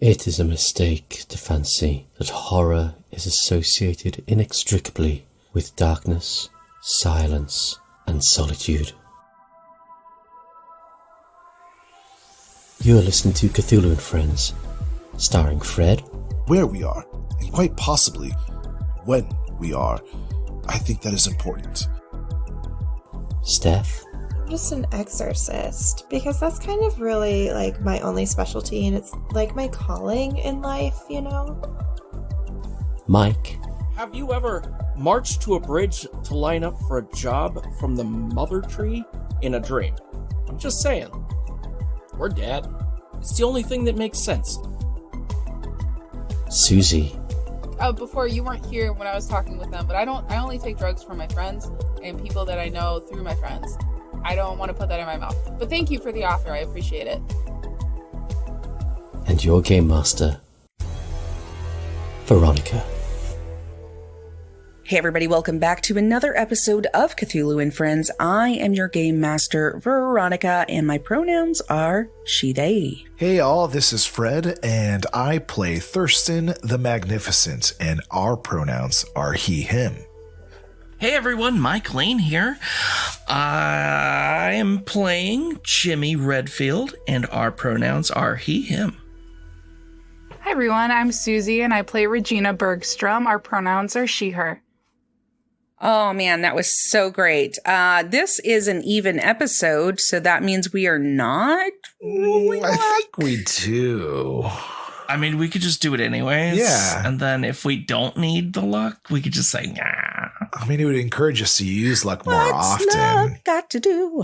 It is a mistake to fancy that horror is associated inextricably with darkness, silence, and solitude. You are listening to Cthulhu and Friends, starring Fred. Where we are, and quite possibly when we are, I think that is important. Steph. I'm just an exorcist, because that's kind of really like my only specialty, and it's like my calling in life, you know? Mike. Have you ever marched to a bridge to line up for a job from the mother tree in a dream? I'm just saying. Or dad. It's the only thing that makes sense. Susie. Before, you weren't here when I was talking with them, but I only take drugs from my friends and people that I know through my friends. I don't want to put that in my mouth. But thank you for the offer. I appreciate it. And your game master, Veronica. Hey everybody, welcome back to another episode of Cthulhu and Friends. I am your game master, Veronica, and my pronouns are she, they. Hey all, this is Fred, and I play Thurston the Magnificent, and our pronouns are he, him. Hey everyone, Mike Lane here. I am playing Jimmy Redfield, and our pronouns are he, him. Hi everyone, I'm Susie, and I play Regina Bergstrom. Our pronouns are she, her. Oh man, that was so great. This is an even episode, so that means we are not rolling I luck. think we do. I mean, we could just do it anyways. Yeah. And then if we don't need the luck, we could just say, nah. I mean, it would encourage us to use luck more What's often. luck got to do?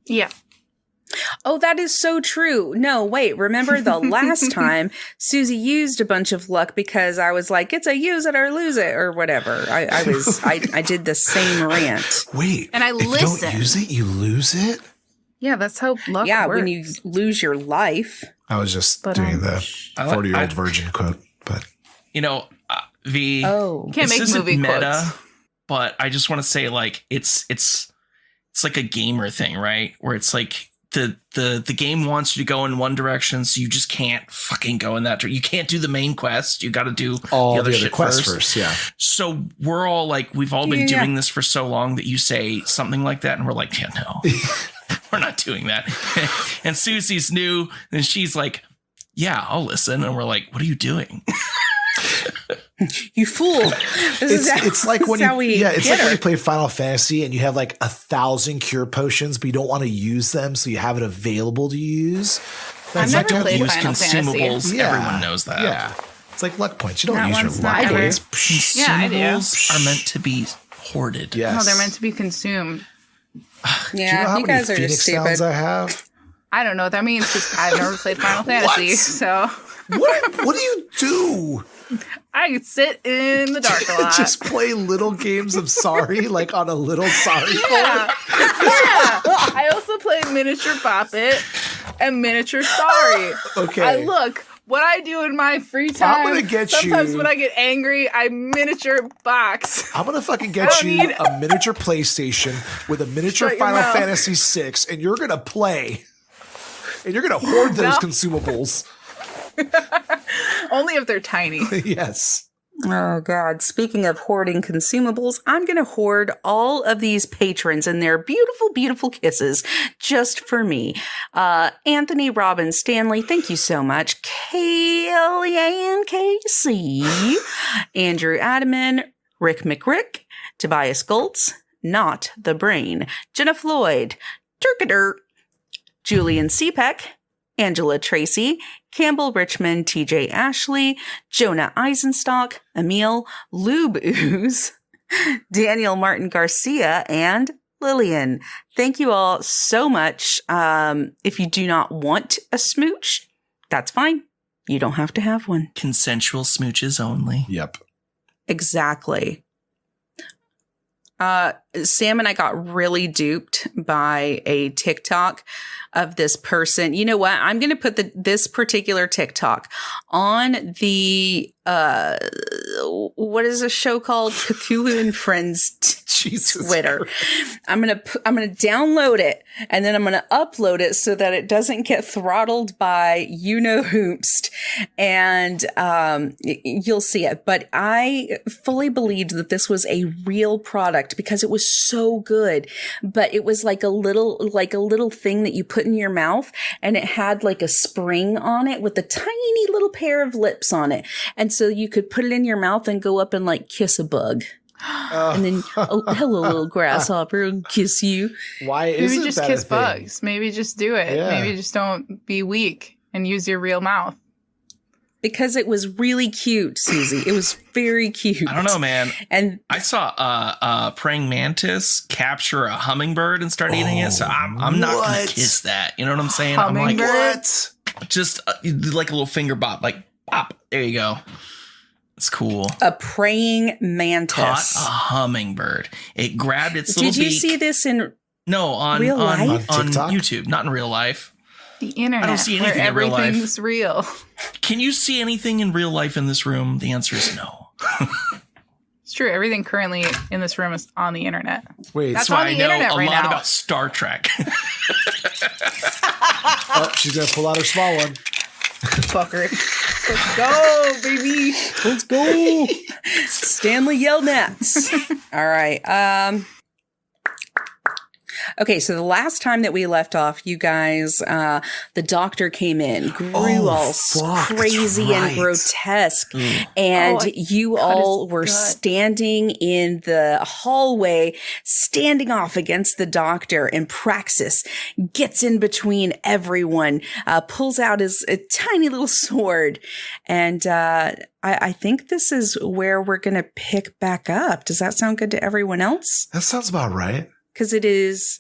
Yeah. Oh, that is so true. No, wait, remember the last time Susie used a bunch of luck because I was like, it's a use it or lose it or whatever. I did the same rant. Wait, And I if you listen. don't use it, you lose it? Yeah, that's how luck Yeah, works. when you lose your life. I was just But, doing the I like- 40-year-old virgin quote, but... You know, Oh. Can't this make isn't movie meta, quotes. but I just want to say, like, it's like a gamer thing, right? Where it's like the game wants you to go in one direction, so you just can't fucking go in that direction. You can't do the main quest. You got to do all the other the shit quests first. yeah. So we're all like, we've all been Yeah. doing this for so long that you say something like that, and we're like, yeah, no, we're not doing that. And Susie's new, and she's like, yeah, I'll listen. And we're like, what are you doing? You fool. It's like when how we it's get like when her. you play Final Fantasy and you have like 1,000 cure potions, but you don't want to use them, so you have it available to use. I've That's never like played Use Final Fantasy. consumables. Yeah. Everyone knows that. Yeah. It's like luck points. You don't That use your one's luck not ever- points. Yeah, I do. Consumables are meant to be hoarded. Yes. No, they're meant to be consumed. Do you know Yeah, how you many guys are Phoenix just sounds stupid. I have? I don't know what that means because I've never played Final Fantasy. So What do you do? I sit in the dark a lot. Just play little games of sorry, like on a little sorry board? Yeah. I also play miniature Bop It and miniature Sorry. Okay. What I do in my free time. gonna get sometimes you- when I get angry, I miniature box. I'm gonna fucking I get don't you need- a miniature PlayStation with a miniature Shut your Final mouth. Fantasy VI, and you're gonna play. And you're gonna hoard those No. consumables. Only if they're tiny. Yes. Oh, God. Speaking of hoarding consumables, I'm going to hoard all of these patrons and their beautiful, beautiful kisses just for me. Anthony, Robin, Stanley, thank you so much. Kellyanne Casey, Andrew Adaman, Rick McRick, Tobias Goltz, Not the Brain, Jenna Floyd, Turkader, Julian Cepek, Angela Tracy, Campbell Richmond, TJ Ashley, Jonah Eisenstock, Emil, Lube Ooze, Daniel Martin Garcia, and Lillian. Thank you all so much. If you do not want a smooch, that's fine. You don't have to have one. Consensual smooches only. Yep. Exactly. Sam and I got really duped by a TikTok of this person. You know what? I'm going to put this particular TikTok on the, what is a show called? Cthulhu and Friends Jesus Twitter. I'm going to download it and then I'm going to upload it so that it doesn't get throttled by you-know-hoomst. And, you'll see it. But I fully believed that this was a real product because it was so good. But it was like a little thing that you put in your mouth, and it had like a spring on it with a tiny little pair of lips on it. And so you could put it in your mouth and go up and like kiss a bug. And then, oh, hello, little grasshopper, and kiss you. Why is Maybe it just that kiss a thing? bugs. Maybe just do it. Yeah. Maybe just don't be weak and use your real mouth. Because it was really cute, Susie. It was very cute. I don't know, man. And I saw a praying mantis capture a hummingbird and start eating it. So I'm not going what? to kiss that. You know what I'm saying? Hummingbird? I'm like, What? just like a little finger bop, like pop. There you go. It's cool. a praying Caught mantis. a hummingbird. It grabbed its little Did you beak. see this in No, on real on, life? on TikTok? YouTube, not in real life. The internet. see where anything in real life. everything's real. Can you see anything in real life in this room? The answer is no. It's true. Everything currently in this room is on the internet. Wait, That's That's why on I the know internet a right lot now. about Star Trek. oh, she's gonna pull out her small one. Fucker. Let's go, baby. Let's go. Stanley Yelnats. All right. Okay, so the last time that we left off, you guys, the doctor came in, grew Oh, all fuck, that's crazy and right. grotesque, and Oh, you cut all his were gut. standing in the hallway, standing off against the doctor, and Praxis gets in between everyone, pulls out his a tiny little sword, and I think this is where we're going to pick back up. Does that sound good to everyone else? That sounds about right. Because it is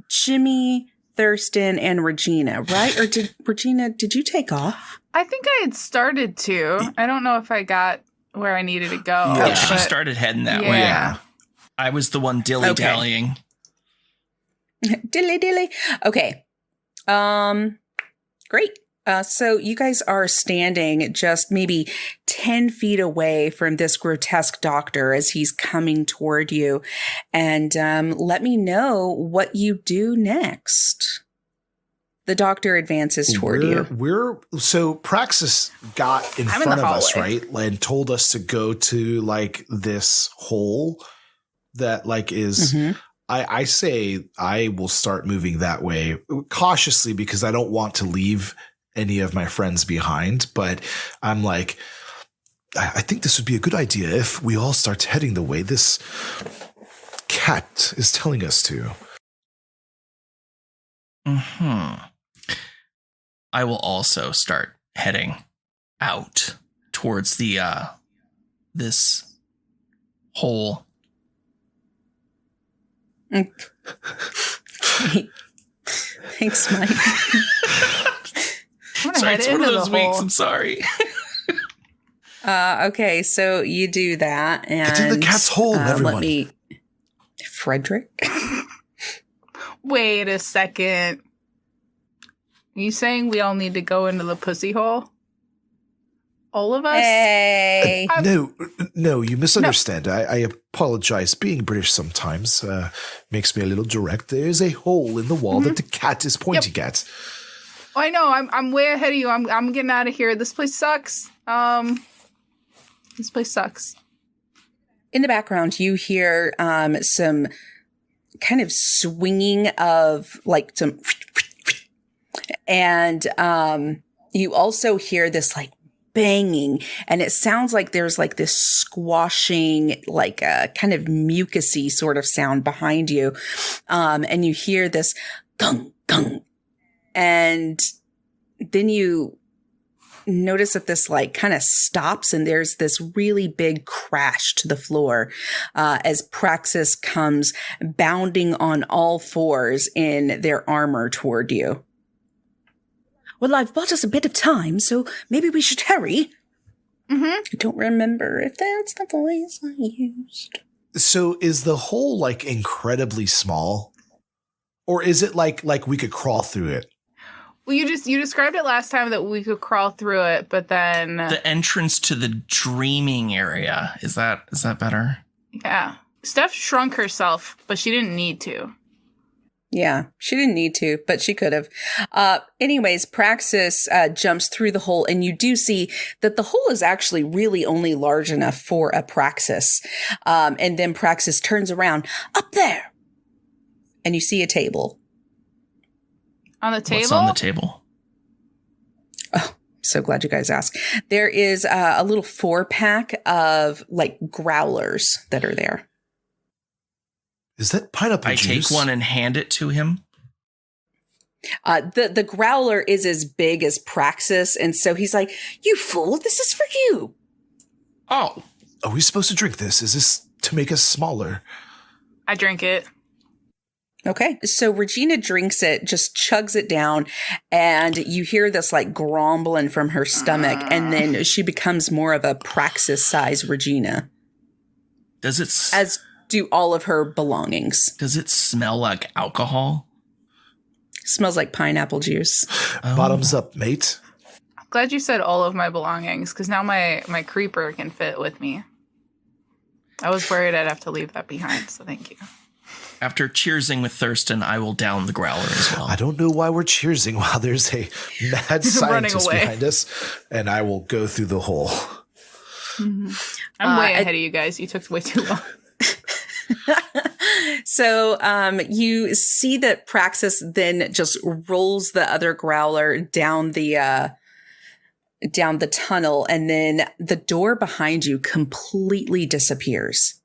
Jimmy, Thurston, and Regina, right? Or did you take off? I think I had started to. I don't know if I got where I needed to go. Yeah, Yeah, she but- started heading that Yeah. way. Yeah. I was the one dilly-dallying. Dilly. Okay. Great. So you guys are standing just maybe 10 feet away from this grotesque doctor as he's coming toward you. And let me know what you do next. The doctor advances toward you. So Praxis got in I'm in front the of us, hallway. right? And told us to go to like this hole that like is Mhm. I say I will start moving that way cautiously because I don't want to leave any of my friends behind, but I'm like, I think this would be a good idea if we all start heading the way this cat is telling us to. I will also start heading out towards the this hole. Thanks, Mike. I'm gonna Sorry, head it's one of into those the hole. weeks. I'm sorry. Okay, so you do that, and Get in the cat's hole, everyone. Let me, Frederick. Wait a second. Are you saying we all need to go into the pussy hole? All of us? Hey, No, you misunderstand. I apologize. Being British sometimes makes me a little direct. There's a hole in the wall that the cat is pointing at. Oh, I know. I'm way ahead of you. I'm getting out of here. This place sucks. This place sucks. in the background, you hear some kind of swinging of like some, and you also hear this like banging, and it sounds like there's like this squashing, like a kind of mucusy sort of sound behind you. And you hear this gung, gung. And then you notice that this like kind of stops, and there's this really big crash to the floor as Praxis comes bounding on all fours in their armor toward you. Well, I've bought us a bit of time, so maybe we should hurry. Mm-hmm. I don't remember if that's the voice I used. So is the hole like incredibly small? Or is it like we could crawl through it? Well, you described it last time that we could crawl through it, but then The entrance to the dreaming area. Is that better? yeah, Steph shrunk herself, but she didn't need to. Yeah, she didn't need to, but she could have. Anyways, Praxis jumps through the hole, and you do see that the hole is actually really only large enough for a Praxis. And then Praxis turns around, up there, and you see a table. On the table? What's on the table? So glad you guys asked. There is a little 4-pack of like growlers that are there. Is that pineapple I juice? take one and hand it to him. The growler is as big as Praxis, and so he's like, "You fool! This is for you." Oh, Are we supposed to drink this? Is this to make us smaller? I drink it. Okay, so Regina drinks it, just chugs it down, and you hear this like grumbling from her stomach, and then she becomes more of a Praxis-sized Regina, does it as do all of her belongings. does it smell like alcohol? Smells like pineapple juice. Oh. Bottoms up, mate. I'm glad you said all of my belongings, because now my creeper can fit with me. I was worried I'd have to leave that behind, so thank you. After cheersing with Thurston, I will down the growler as well. I don't know why we're cheersing while there's a mad scientist away. behind us, and I will go through the hole. I'm way ahead of you guys. You took way too long. So you see that Praxis then just rolls the other growler down the tunnel, and then the door behind you completely disappears.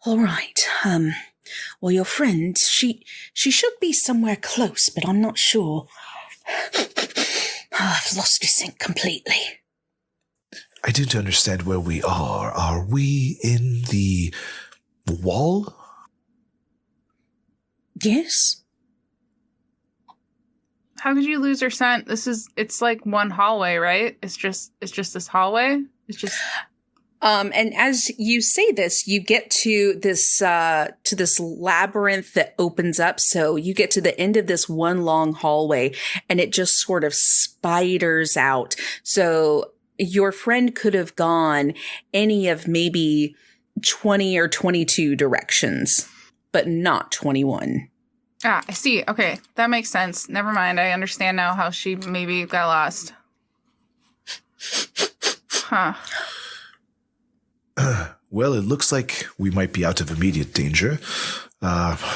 All right. Well, your friend, she should be somewhere close, but I'm not sure. I've lost his scent completely. I don't understand where we are. Are we in the wall? Yes. How could you lose your scent? It's like one hallway, right? It's just this hallway. It's just And as you say this, you get to this labyrinth that opens up. So you get to the end of this one long hallway, and it just sort of spiders out. So your friend could have gone any of maybe 20 or 22 directions, but not 21. I see. Okay, that makes sense. Never mind. I understand now how she maybe got lost. Huh. Well, it looks like we might be out of immediate danger. Ali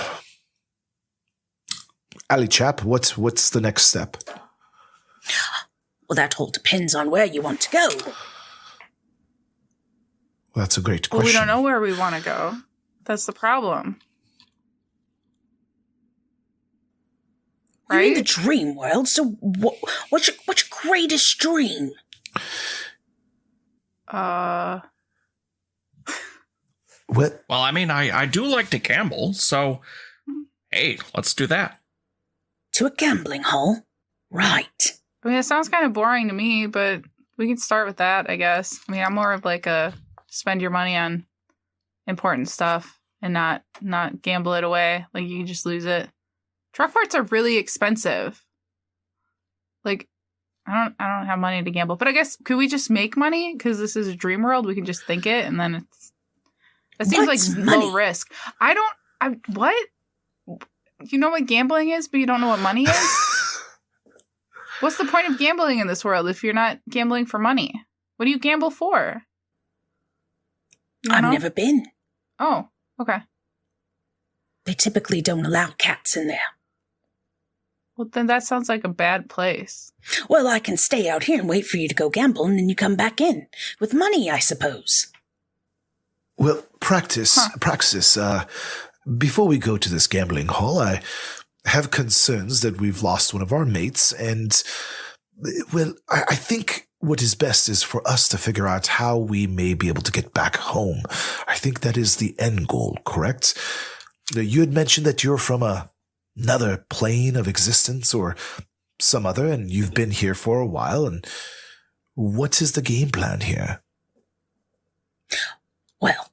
chap, what's the next step? Well, that all depends on where you want to go. Well, that's a great Well, question. we don't know where we want to go. That's the problem. You're in Right? the dream world, so what's your greatest dream? What? Well, I mean, I do like to gamble, so hey, let's do that. To a gambling hall? Right. I mean, it sounds kind of boring to me, but we can start with that, I guess. I mean, I'm more of like a spend your money on important stuff and not gamble it away. Like you can just lose it. Truck parts are really expensive. Like, I don't have money to gamble, but I guess could we just make money? Because this is a dream world, we can just think it, and then that seems What's like money? low risk. What? You know what gambling is, but you don't know what money is? What's the point of gambling in this world if you're not gambling for money? What do you gamble for? You don't I've know? never been. Oh, okay. They typically don't allow cats in there. Well, then that sounds like a bad place. Well, I can stay out here and wait for you to go gamble, and then you come back in. With money, I suppose. Well, Praxis, before we go to this gambling hall, I have concerns that we've lost one of our mates, and, well, I think what is best is for us to figure out how we may be able to get back home. I think that is the end goal, correct? You had mentioned that you're from another plane of existence or some other, and you've been here for a while, and what is the game plan here? Well,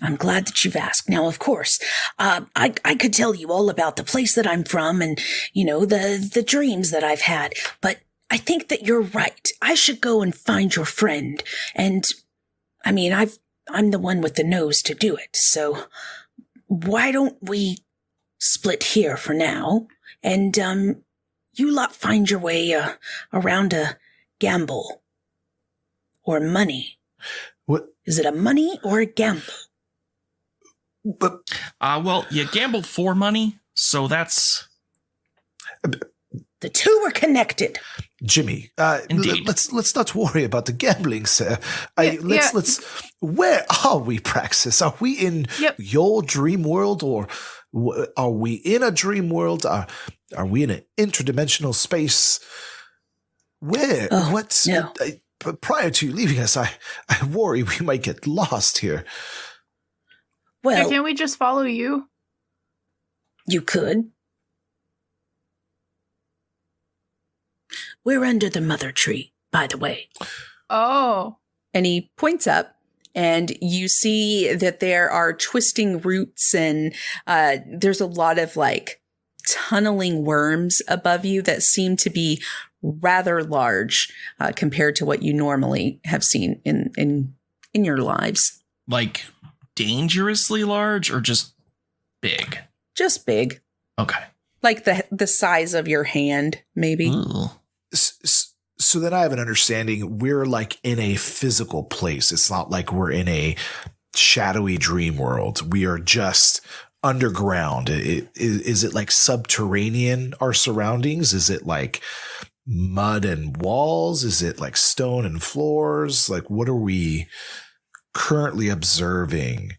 I'm glad that you've asked. Now, of course, I could tell you all about the place that I'm from and, the dreams that I've had, but I think that you're right. I should go and find your friend. And, I mean, I'm the one with the nose to do it, so why don't we split here for now, and, you lot find your way, around a gamble. Or money. What? Is it a money or a gamble? But well, you gamble for money, so that's The two are connected. Jimmy, Indeed. let's not worry about the gambling, sir. Let's. Where are we, Praxis? Are we in your dream world, or are we in a dream world? Are we in an interdimensional space? Where? Oh, what? no. Prior to you leaving us, I worry we might get lost here. Yeah, can't we just follow you? You could. We're under the mother tree, by the way. Oh. And he points up, and you see that there are twisting roots, and there's a lot of like tunneling worms above you that seem to be rather large compared to what you normally have seen in your lives. like dangerously large or just big? Just big, Okay. like the size of your hand, maybe. Ooh. So that I have an understanding, we're like in a physical place. It's not like we're in a shadowy dream world. We are just underground. Is it like subterranean, our surroundings? Is it like mud and walls? Is it like stone and floors? Like, what are we currently observing?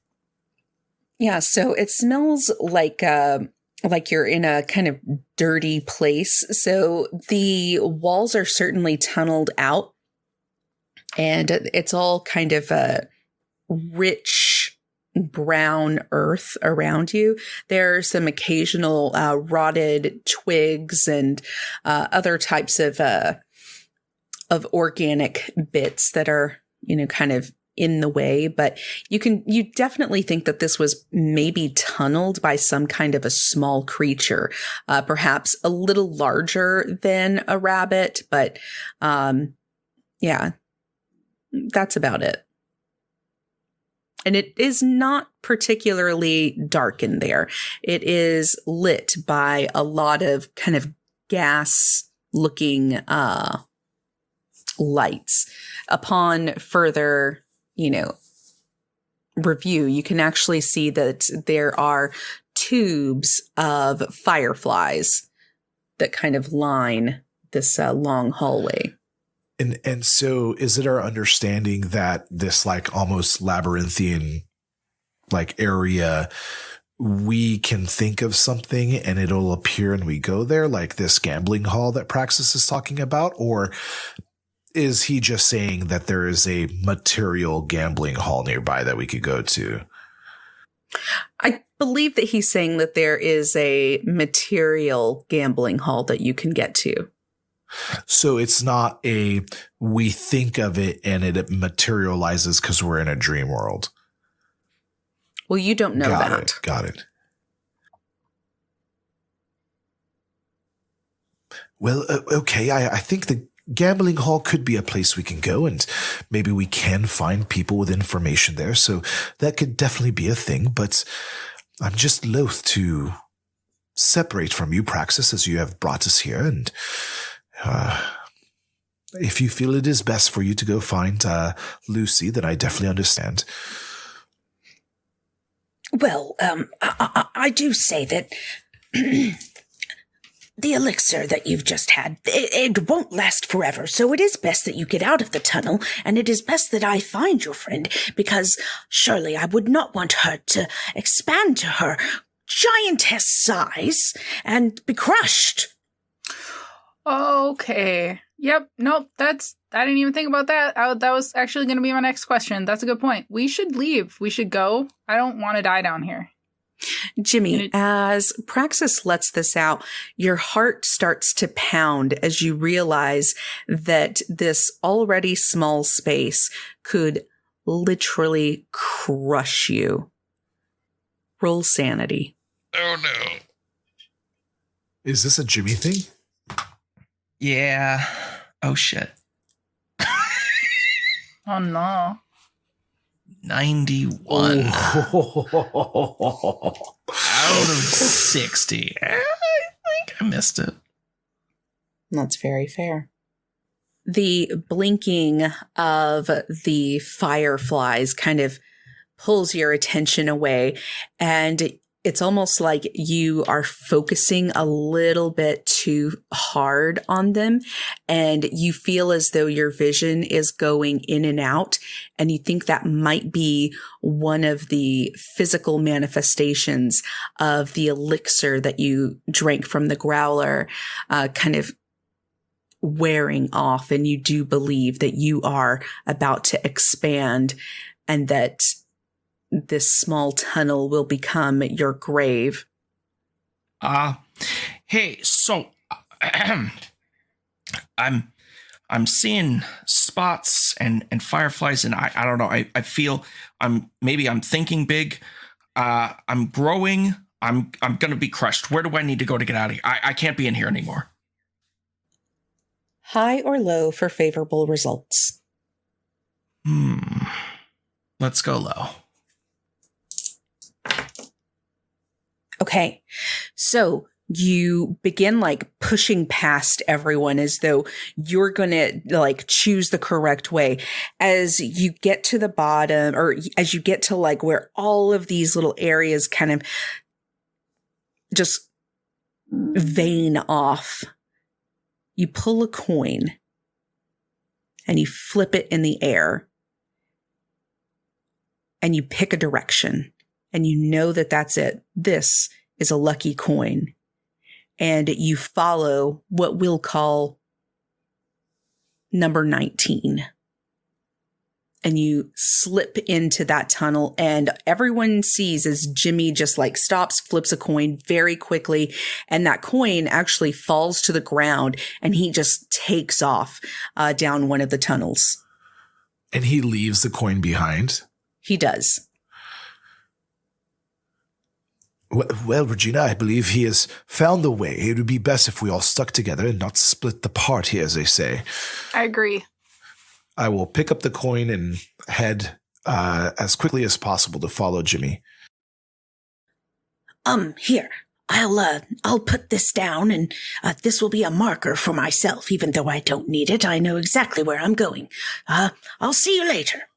Yeah, so it smells like you're in a kind of dirty place. So the walls are certainly tunneled out, and it's all kind of a rich brown earth around you. There are some occasional rotted twigs and other types of organic bits that are, kind of in the way, but you definitely think that this was maybe tunneled by some kind of a small creature, perhaps a little larger than a rabbit, but yeah, that's about it. And it is not particularly dark in there. It is lit by a lot of kind of gas looking lights. Upon further review, you can actually see that there are tubes of fireflies that kind of line this long hallway. And so is it our understanding that this like almost labyrinthian like area, we can think of something and it'll appear and we go there, like this gambling hall that Praxis is talking about? Or is he just saying that there is a material gambling hall nearby that we could go to? I believe that he's saying that there is a material gambling hall that you can get to. So it's not we think of it and it materializes because we're in a dream world. Well, you don't know that. Got it. Well, okay. I think the gambling hall could be a place we can go, and maybe we can find people with information there. So that could definitely be a thing, but I'm just loath to separate from you, Praxis, as you have brought us here. And if you feel it is best for you to go find Lucy, then I definitely understand. Well, I do say that the elixir that you've just had, it won't last forever, so it is best that you get out of the tunnel, and it is best that I find your friend, because surely I would not want her to expand to her giantess size and be crushed. Okay. Yep. Nope. I didn't even think about that. That was actually going to be my next question. That's a good point. We should leave. We should go. I don't want to die down here. Jimmy, as Praxis lets this out, your heart starts to pound as you realize that this already small space could literally crush you. Roll sanity. Oh no. Is this a Jimmy thing? Yeah. Oh shit. Oh no. 91 out of 60. I think I missed it. That's very fair. The blinking of the fireflies kind of pulls your attention away, and it's almost like you are focusing a little bit too hard on them, and you feel as though your vision is going in and out, and you think that might be one of the physical manifestations of the elixir that you drank from the growler, kind of wearing off, and you do believe that you are about to expand and that this small tunnel will become your grave. Hey, so I'm seeing spots and fireflies, and I don't know. I feel I'm thinking big. I'm growing. I'm gonna be crushed. Where do I need to go to get out of here? I can't be in here anymore. High or low for favorable results? Let's go low. Okay, so you begin like pushing past everyone as though you're going to like choose the correct way. As you get to the bottom, or as you get to like where all of these little areas kind of just vein off, you pull a coin and you flip it in the air and you pick a direction. And you know that that's it. This is a lucky coin. And you follow what we'll call number 19. And you slip into that tunnel, and everyone sees as Jimmy just like stops, flips a coin very quickly. And that coin actually falls to the ground, and he just takes off down one of the tunnels. And he leaves the coin behind? He does. Well, Regina, I believe he has found the way. It would be best if we all stuck together and not split the party, as they say. I agree. I will pick up the coin and head as quickly as possible to follow Jimmy. Here. I'll put this down, and this will be a marker for myself. Even though I don't need it, I know exactly where I'm going. I'll see you later.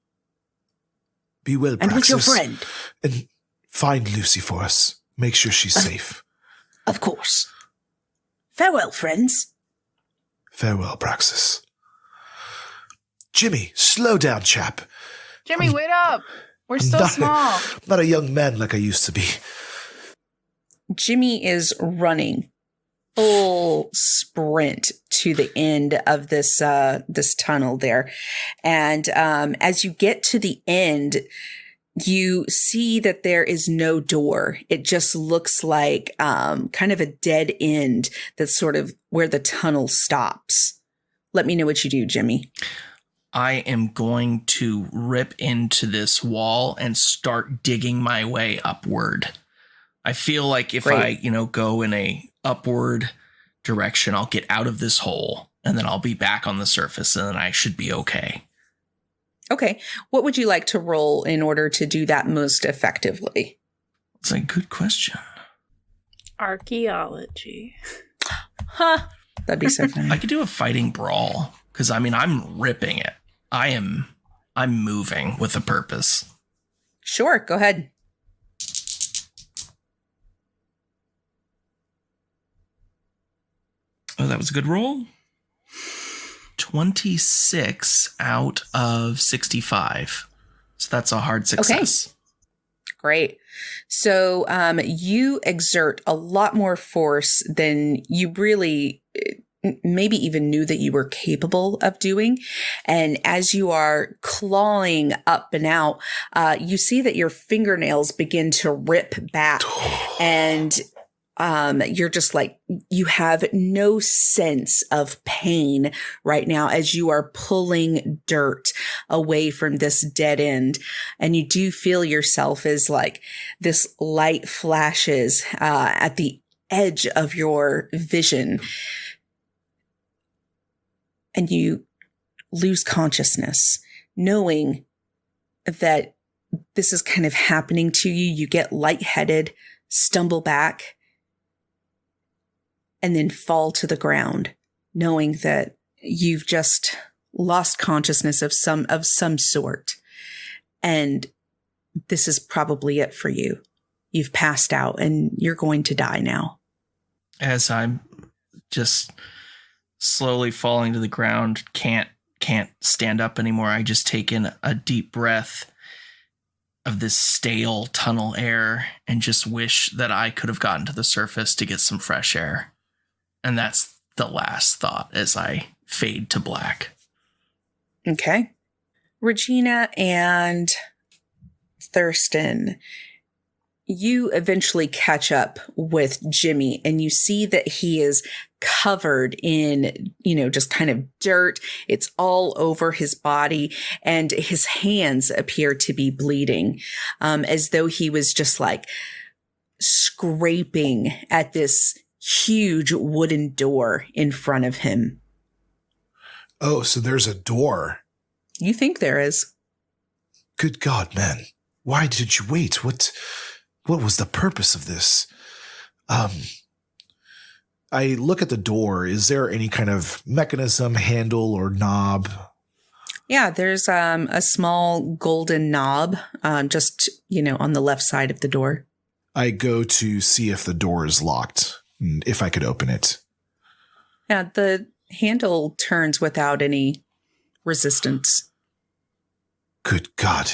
Be well, Praxis. And with your friend. And find Lucy for us. Make sure she's safe. Of course. Farewell, friends. Farewell, Praxis. Jimmy, slow down, chap. Jimmy, wait up. We're still small. Not a young man like I used to be. Jimmy is running full sprint to the end of this tunnel there. And as you get to the end, you see that there is no door. It just looks like kind of a dead end that's sort of where the tunnel stops. Let me know what you do, Jimmy. I am going to rip into this wall and start digging my way upward. I feel like if I, go in a upward direction, I'll get out of this hole, and then I'll be back on the surface, and then I should be okay. Okay. What would you like to roll in order to do that most effectively? It's a good question. Archaeology. Huh. That'd be so funny. I could do a fighting brawl, because, I'm ripping it. I'm moving with a purpose. Sure. Go ahead. Oh, that was a good roll. 26 out of 65. So that's a hard success. Okay. Great. So you exert a lot more force than you really maybe even knew that you were capable of doing. And as you are clawing up and out, you see that your fingernails begin to rip back, and you're just like, you have no sense of pain right now as you are pulling dirt away from this dead end. And you do feel yourself as like this light flashes at the edge of your vision. And you lose consciousness, knowing that this is kind of happening to you. You get lightheaded, stumble back, and then fall to the ground, knowing that you've just lost consciousness of some sort. And this is probably it for you. You've passed out and you're going to die now. As I'm just slowly falling to the ground, can't stand up anymore, I just take in a deep breath of this stale tunnel air and just wish that I could have gotten to the surface to get some fresh air. And that's the last thought as I fade to black. Okay. Regina and Thurston, you eventually catch up with Jimmy and you see that he is covered in, just kind of dirt. It's all over his body and his hands appear to be bleeding, as though he was just like scraping at this huge wooden door in front of him. Oh, so there's a door. You think there is. Good God, man. Why did you wait? What was the purpose of this? I look at the door. Is there any kind of mechanism, handle, or knob? Yeah, there's a small golden knob just, on the left side of the door. I go to see if the door is locked, and if I could open it. Yeah, the handle turns without any resistance. Good God.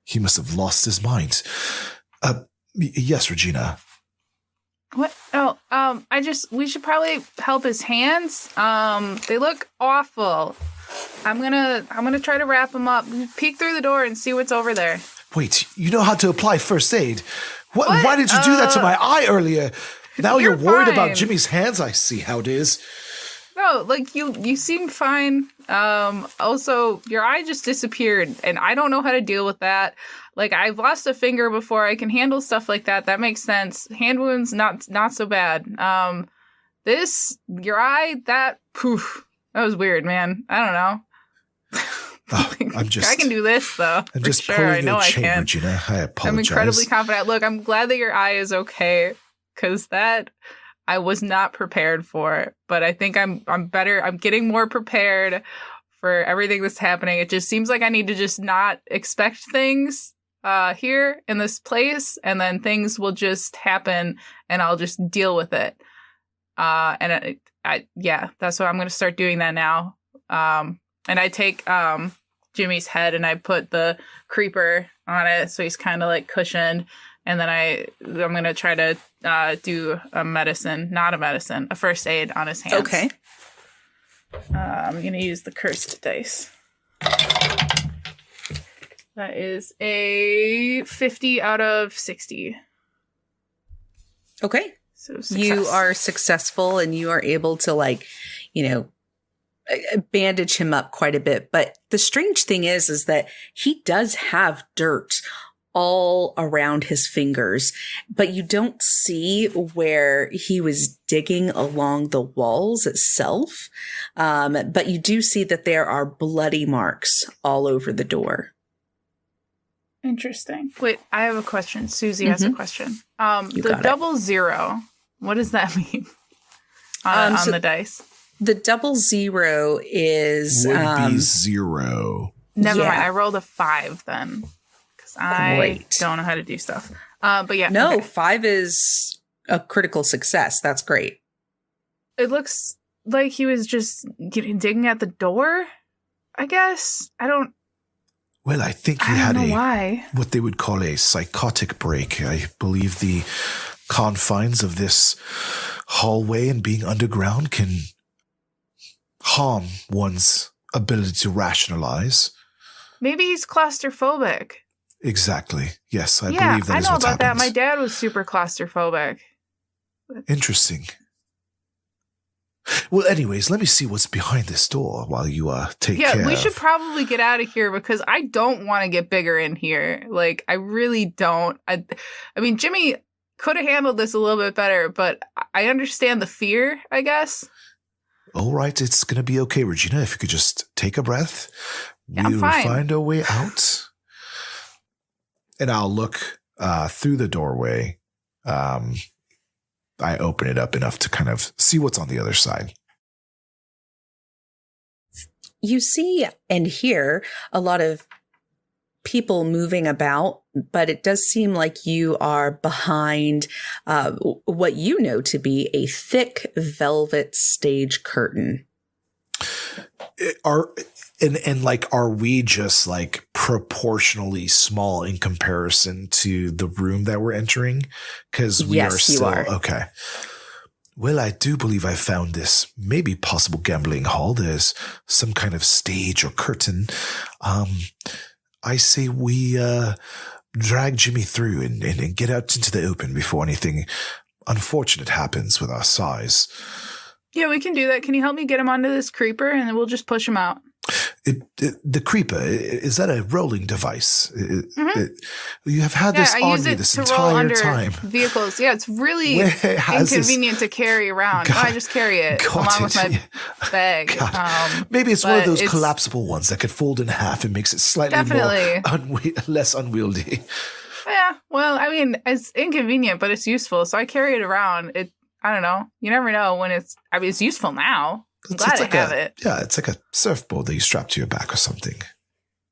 He must have lost his mind. Yes, Regina. What? Oh, we should probably help his hands. They look awful. I'm gonna try to wrap him up. Peek through the door and see what's over there. Wait, you know how to apply first aid. Why did you do that to my eye earlier? Now you're worried fine. about Jimmy's hands? I see how it is. No, you seem fine. Also, your eye just disappeared, and I don't know how to deal with that. Like, I've lost a finger before. I can handle stuff like that. That makes sense. Hand wounds, not so bad. Your eye, that was weird, man. I don't know. I can do this, though. I'm just sure. pulling I know your I chain, can. Regina. I apologize. I'm incredibly confident. Look, I'm glad that your eye is okay, because that I was not prepared for. But I think I'm better. I'm getting more prepared for everything that's happening. It just seems like I need to just not expect things here in this place, and then things will just happen, and I'll just deal with it. And that's what I'm going to start doing that now. And I take Jimmy's head and I put the creeper on it, so he's kind of like cushioned. And then I'm going to try to do a first aid on his hands. Okay. I'm going to use the cursed dice. That is a 50 out of 60. Okay. So success. You are successful and you are able to bandage him up quite a bit. But the strange thing is that he does have dirt all around his fingers, but you don't see where he was digging along the walls itself. But you do see that there are bloody marks all over the door. Interesting. Wait, I have a question. Susie has a question. The 00, what does that mean on the dice? The 00 is would be 0. Never mind. I rolled a 5 then, because I don't know how to do stuff. But yeah, no, okay. 5 is a critical success. That's great. It looks like he was just digging at the door. I guess Well, I think he had why. What they would call a psychotic break. I believe the confines of this hallway and being underground can harm one's ability to rationalize. Maybe he's claustrophobic. Exactly. Yes, I believe I that is know what's about that. happened. My dad was super claustrophobic. Interesting. Well, anyways, let me see what's behind this door while you take care. Yeah, we should probably get out of here because I don't want to get bigger in here. Like, I really don't. I mean, Jimmy could have handled this a little bit better, but I understand the fear, I guess. All right, it's going to be okay, Regina. If you could just take a breath, Yeah, we'll I'm fine. find a way out. And I'll look through the doorway. I open it up enough to kind of see what's on the other side. You see and hear a lot of people moving about, but it does seem like you are behind what you know to be a thick velvet stage curtain. Are we just like proportionally small in comparison to the room that we're entering? Because we Yes, are you still are. okay. Well, I do believe I found this maybe possible gambling hall. There's some kind of stage or curtain. I say we drag Jimmy through and get out into the open before anything unfortunate happens with our size. Yeah, we can do that. Can you help me get him onto this creeper and then we'll just push him out? The creeper, is that a rolling device? You have had Yeah, this I on use me it this to roll entire under time. vehicles. Yeah, it's really Where has this- inconvenient to carry around. God- I just carry it Got along it. with my bag. God. Maybe it's one of but those it's- collapsible ones that could fold in half and makes it slightly Definitely. more less unwieldy. Yeah, well, I mean, it's inconvenient, but it's useful. So I carry it around. I don't know. You never know when it's useful now. I'm glad I have it. Yeah, it's like a surfboard that you strap to your back or something.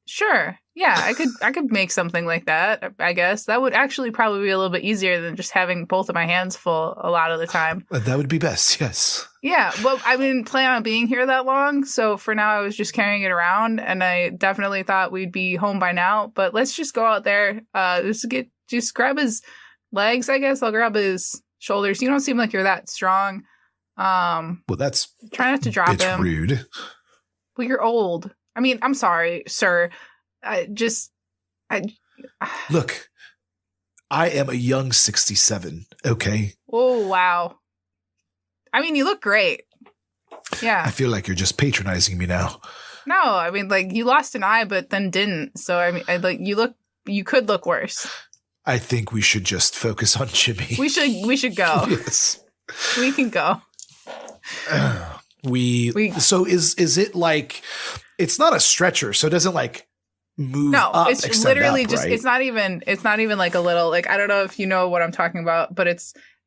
Sure. Yeah, I could make something like that, I guess. That would actually probably be a little bit easier than just having both of my hands full a lot of the time. That would be best, yes. Yeah, well, I didn't plan on being here that long, so for now I was just carrying it around, and I definitely thought we'd be home by now. But let's just go out there, just grab his legs, I guess. I'll grab his shoulders. You don't seem like you're that strong. Well, that's Try not to drop it's him. rude. Well, you're old. I mean, I'm sorry, sir. Look, I am a young 67, okay? Oh, wow. I mean, you look great. Yeah. I feel like you're just patronizing me now. No, I mean, like, you lost an eye, but then didn't. So, I mean, you could look worse. I think we should just focus on Jimmy. We should go. Yes. We can go. So is it like, it's not a stretcher, so it doesn't like move No, up, it's extend literally up, just, right? it's not even like a little, like, I don't know if you know what I'm talking about, but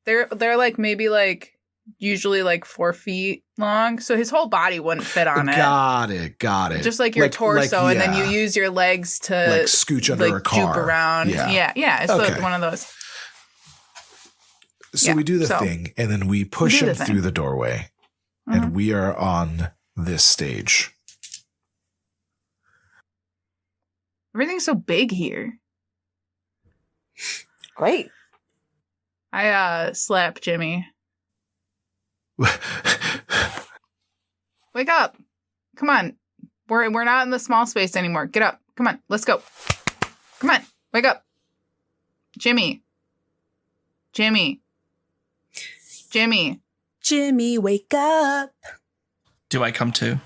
they're like maybe like usually like 4 feet long. So his whole body wouldn't fit on it. Got it. Just like your torso, and then you use your legs to like scooch under like a car. juke around. Yeah. It's Okay. like one of those. So Yeah, we do the so- thing, and then we push do him the thing. through the doorway, and we are on this stage. Everything's so big here. Great. I slap Jimmy. Wake up. Come on. We're not in the small space anymore. Get up. Come on. Let's go. Come on. Wake up. Jimmy. Jimmy, wake up. Do I come too?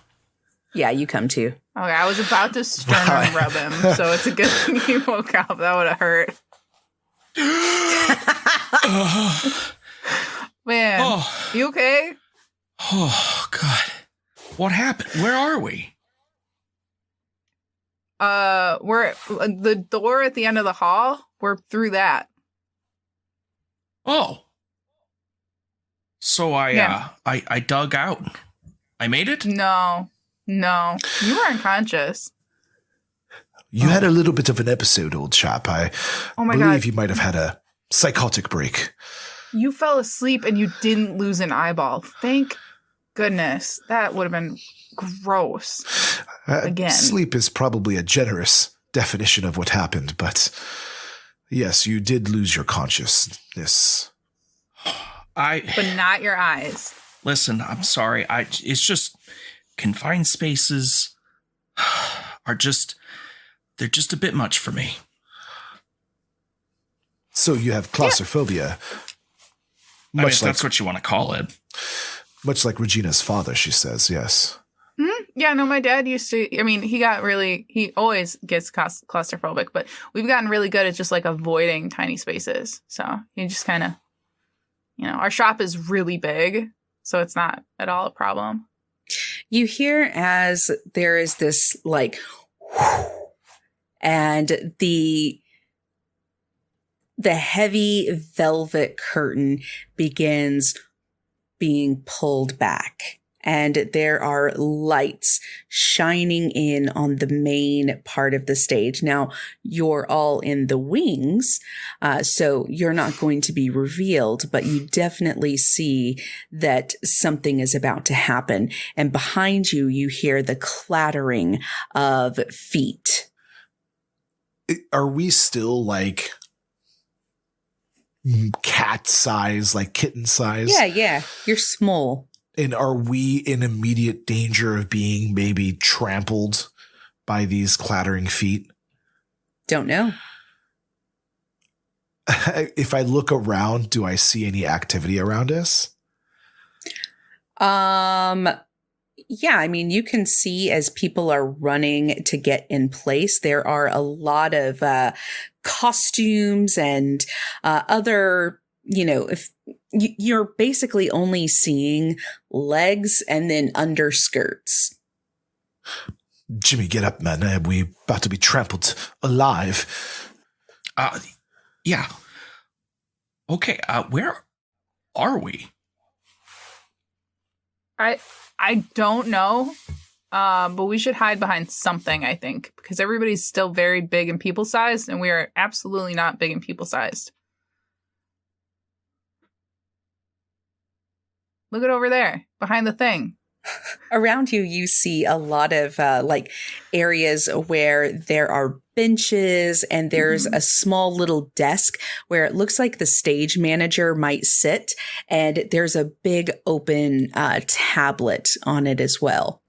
Yeah, you come too. Okay, I was about to sternum rub him, so it's a good thing he woke up. That would have hurt. Man, Oh, you okay? oh, God. What happened? Where are we? We're the door at the end of the hall. We're through that. Oh. So Yeah. I dug out. I made it? No, you were unconscious. You had a little bit of an episode, old chap. I Oh my believe God. you might have had a psychotic break. You fell asleep and you didn't lose an eyeball. Thank goodness. That would have been gross. Again. Sleep is probably a generous definition of what happened, but yes, you did lose your consciousness. But not your eyes. Listen, I'm sorry. It's just confined spaces they're just a bit much for me. So you have claustrophobia. I mean, if that's what you want to call it. Much like Regina's father, she says, yes. Yeah, no, my dad used to, I mean, he always gets claustrophobic, but we've gotten really good at just like avoiding tiny spaces. So you just kind of, our shop is really big, so it's not at all a problem. You hear as there is this like, and the heavy velvet curtain begins being pulled back. And there are lights shining in on the main part of the stage. Now, you're all in the wings, so you're not going to be revealed, but you definitely see that something is about to happen. And behind you, you hear the clattering of feet. Are we still like cat size, like kitten size? Yeah. You're small. And are we in immediate danger of being maybe trampled by these clattering feet? Don't know. If I look around, do I see any activity around us? Yeah, I mean, you can see as people are running to get in place, there are a lot of costumes and other, if you're basically only seeing legs and then underskirts. Jimmy, get up, man. We're about to be trampled alive. Yeah. Okay, where are we? I don't know, but we should hide behind something, I think, because everybody's still very big and people-sized, and we are absolutely not big and people-sized. Look at over there, behind the thing. Around you, you see a lot of areas where there are benches and there's a small little desk where it looks like the stage manager might sit, and there's a big open tablet on it as well.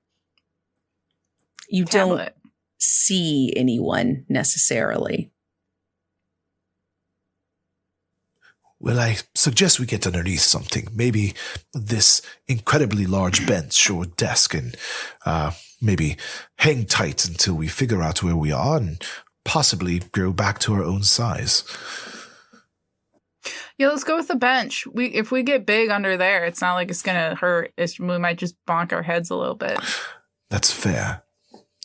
You don't see anyone necessarily. Well, I suggest we get underneath something. Maybe this incredibly large bench or desk, and maybe hang tight until we figure out where we are and possibly grow back to our own size. Yeah, let's go with the bench. If we get big under there, it's not like it's going to hurt. We might just bonk our heads a little bit. That's fair.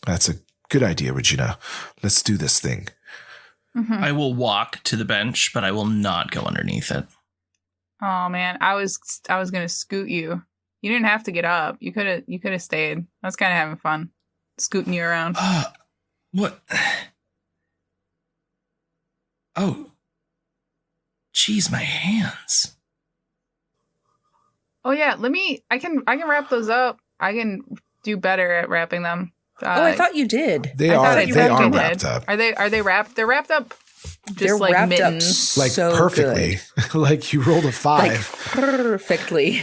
That's a good idea, Regina. Let's do this thing. Mm-hmm. I will walk to the bench, but I will not go underneath it. Oh man, I was gonna scoot you. You didn't have to get up. You could have stayed. I was kind of having fun, scooting you around. What? Oh, geez, my hands. Oh yeah, I can wrap those up. I can do better at wrapping them. I thought you did. They are wrapped up. Are they wrapped? They're wrapped up. Just They're like wrapped mittens. up Like so perfectly. Like you rolled a 5. Like perfectly.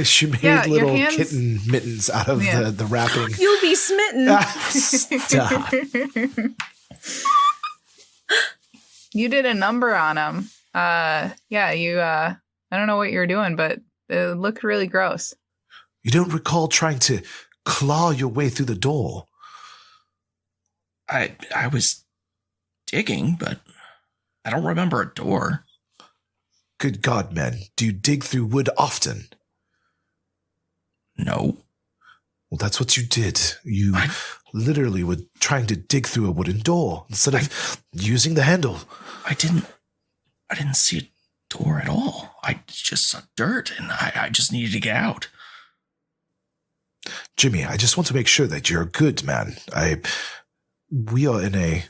She made little kitten mittens out of the wrapping. You'll be smitten. Stop. You did a number on them. I don't know what you were doing, but it looked really gross. You don't recall trying to claw your way through the door? I was digging, but I don't remember a door. Good God, man. Do you dig through wood often? No. Well, that's what you did. You literally were trying to dig through a wooden door instead of using the handle. I didn't see a door at all. I just saw dirt, and I just needed to get out. Jimmy, I just want to make sure that you're a good man. We are in a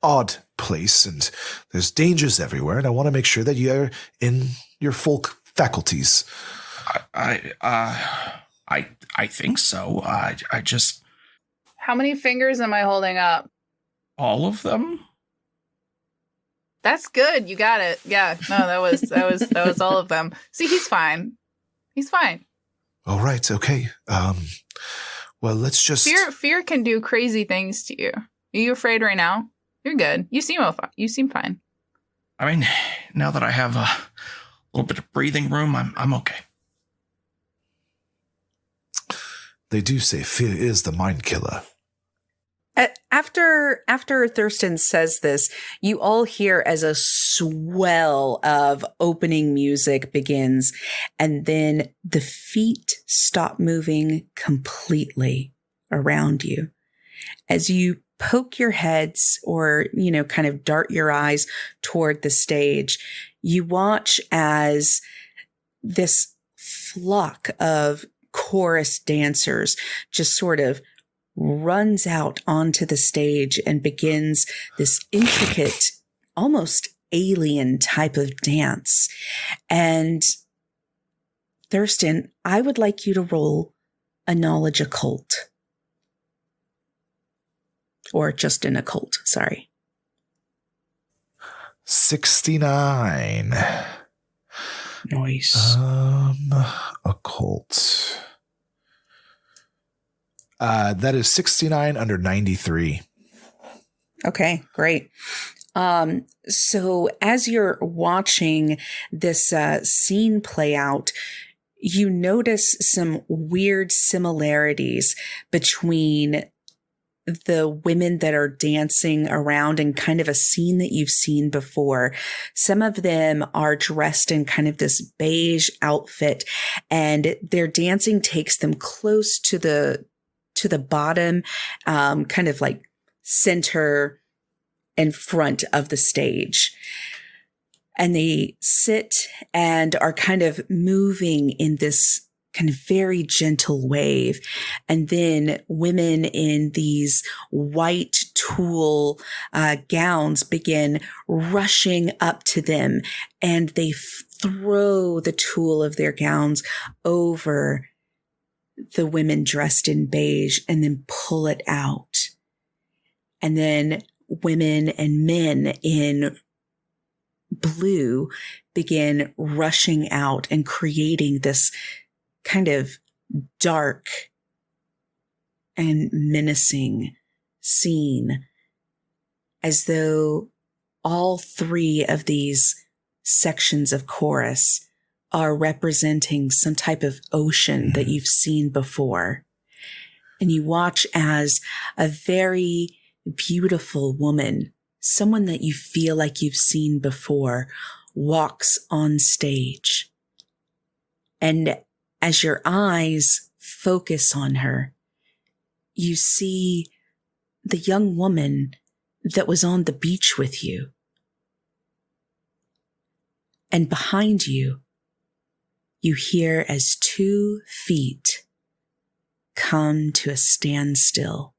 odd place, and there's dangers everywhere, and I want to make sure that you're in your full faculties. I think so. I just... How many fingers am I holding up? All of them? That's good. You got it. Yeah. No, that was all of them. See, he's fine. He's fine. All right. Okay. Well, let's just... Fear can do crazy things to you. Are you afraid right now? You're good. You seem fine. I mean, now that I have a little bit of breathing room, I'm okay. They do say fear is the mind killer. After Thurston says this, you all hear as a swell of opening music begins, and then the feet stop moving completely around you. As you poke your heads or, kind of dart your eyes toward the stage, you watch as this flock of chorus dancers just sort of runs out onto the stage and begins this intricate, almost alien type of dance. And Thurston, I would like you to roll a knowledge occult. Or just an occult, sorry. 69. Nice. Occult. That is 69 under 93. Okay, great. So as you're watching this scene play out, you notice some weird similarities between the women that are dancing around in kind of a scene that you've seen before. Some of them are dressed in kind of this beige outfit, and their dancing takes them close to the bottom, kind of like center and front of the stage. And they sit and are kind of moving in this kind of very gentle wave. And then women in these white tulle gowns begin rushing up to them, and they throw the tulle of their gowns over the women dressed in beige and then pull it out. And then women and men in blue begin rushing out and creating this kind of dark and menacing scene, as though all three of these sections of chorus are representing some type of ocean that you've seen before. And you watch as a very beautiful woman, someone that you feel like you've seen before, walks on stage. And as your eyes focus on her, you see the young woman that was on the beach with you. And behind you, you hear as 2 feet come to a standstill.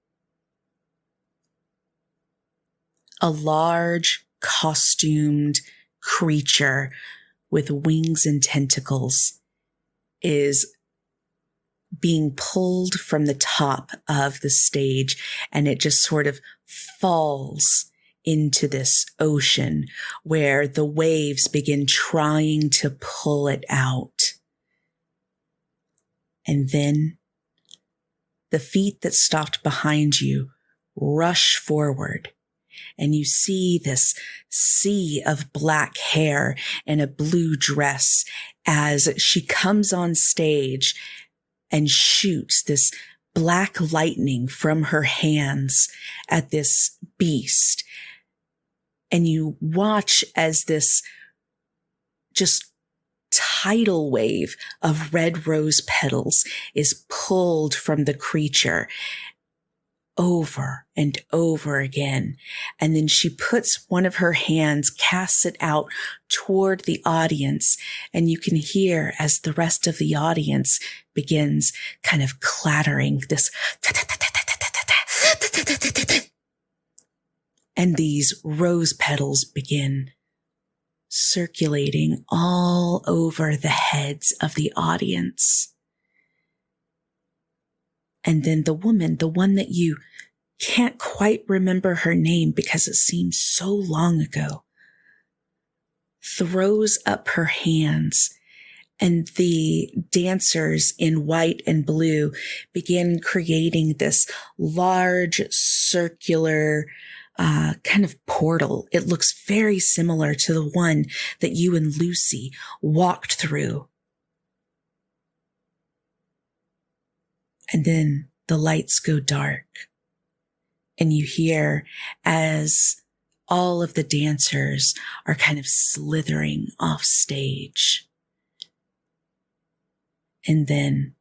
A large, costumed creature with wings and tentacles is being pulled from the top of the stage, and it just sort of falls into this ocean where the waves begin trying to pull it out. And then the feet that stopped behind you rush forward, and you see this sea of black hair and a blue dress as she comes on stage and shoots this black lightning from her hands at this beast. And you watch as this just tidal wave of red rose petals is pulled from the creature over and over again. And then she puts one of her hands, casts it out toward the audience, and you can hear as the rest of the audience begins kind of clattering this. And these rose petals begin circulating all over the heads of the audience. And then the woman, the one that you can't quite remember her name because it seems so long ago, throws up her hands, and the dancers in white and blue begin creating this large circular kind of portal. It looks very similar to the one that you and Lucy walked through. And then the lights go dark. And you hear as all of the dancers are kind of slithering off stage. And then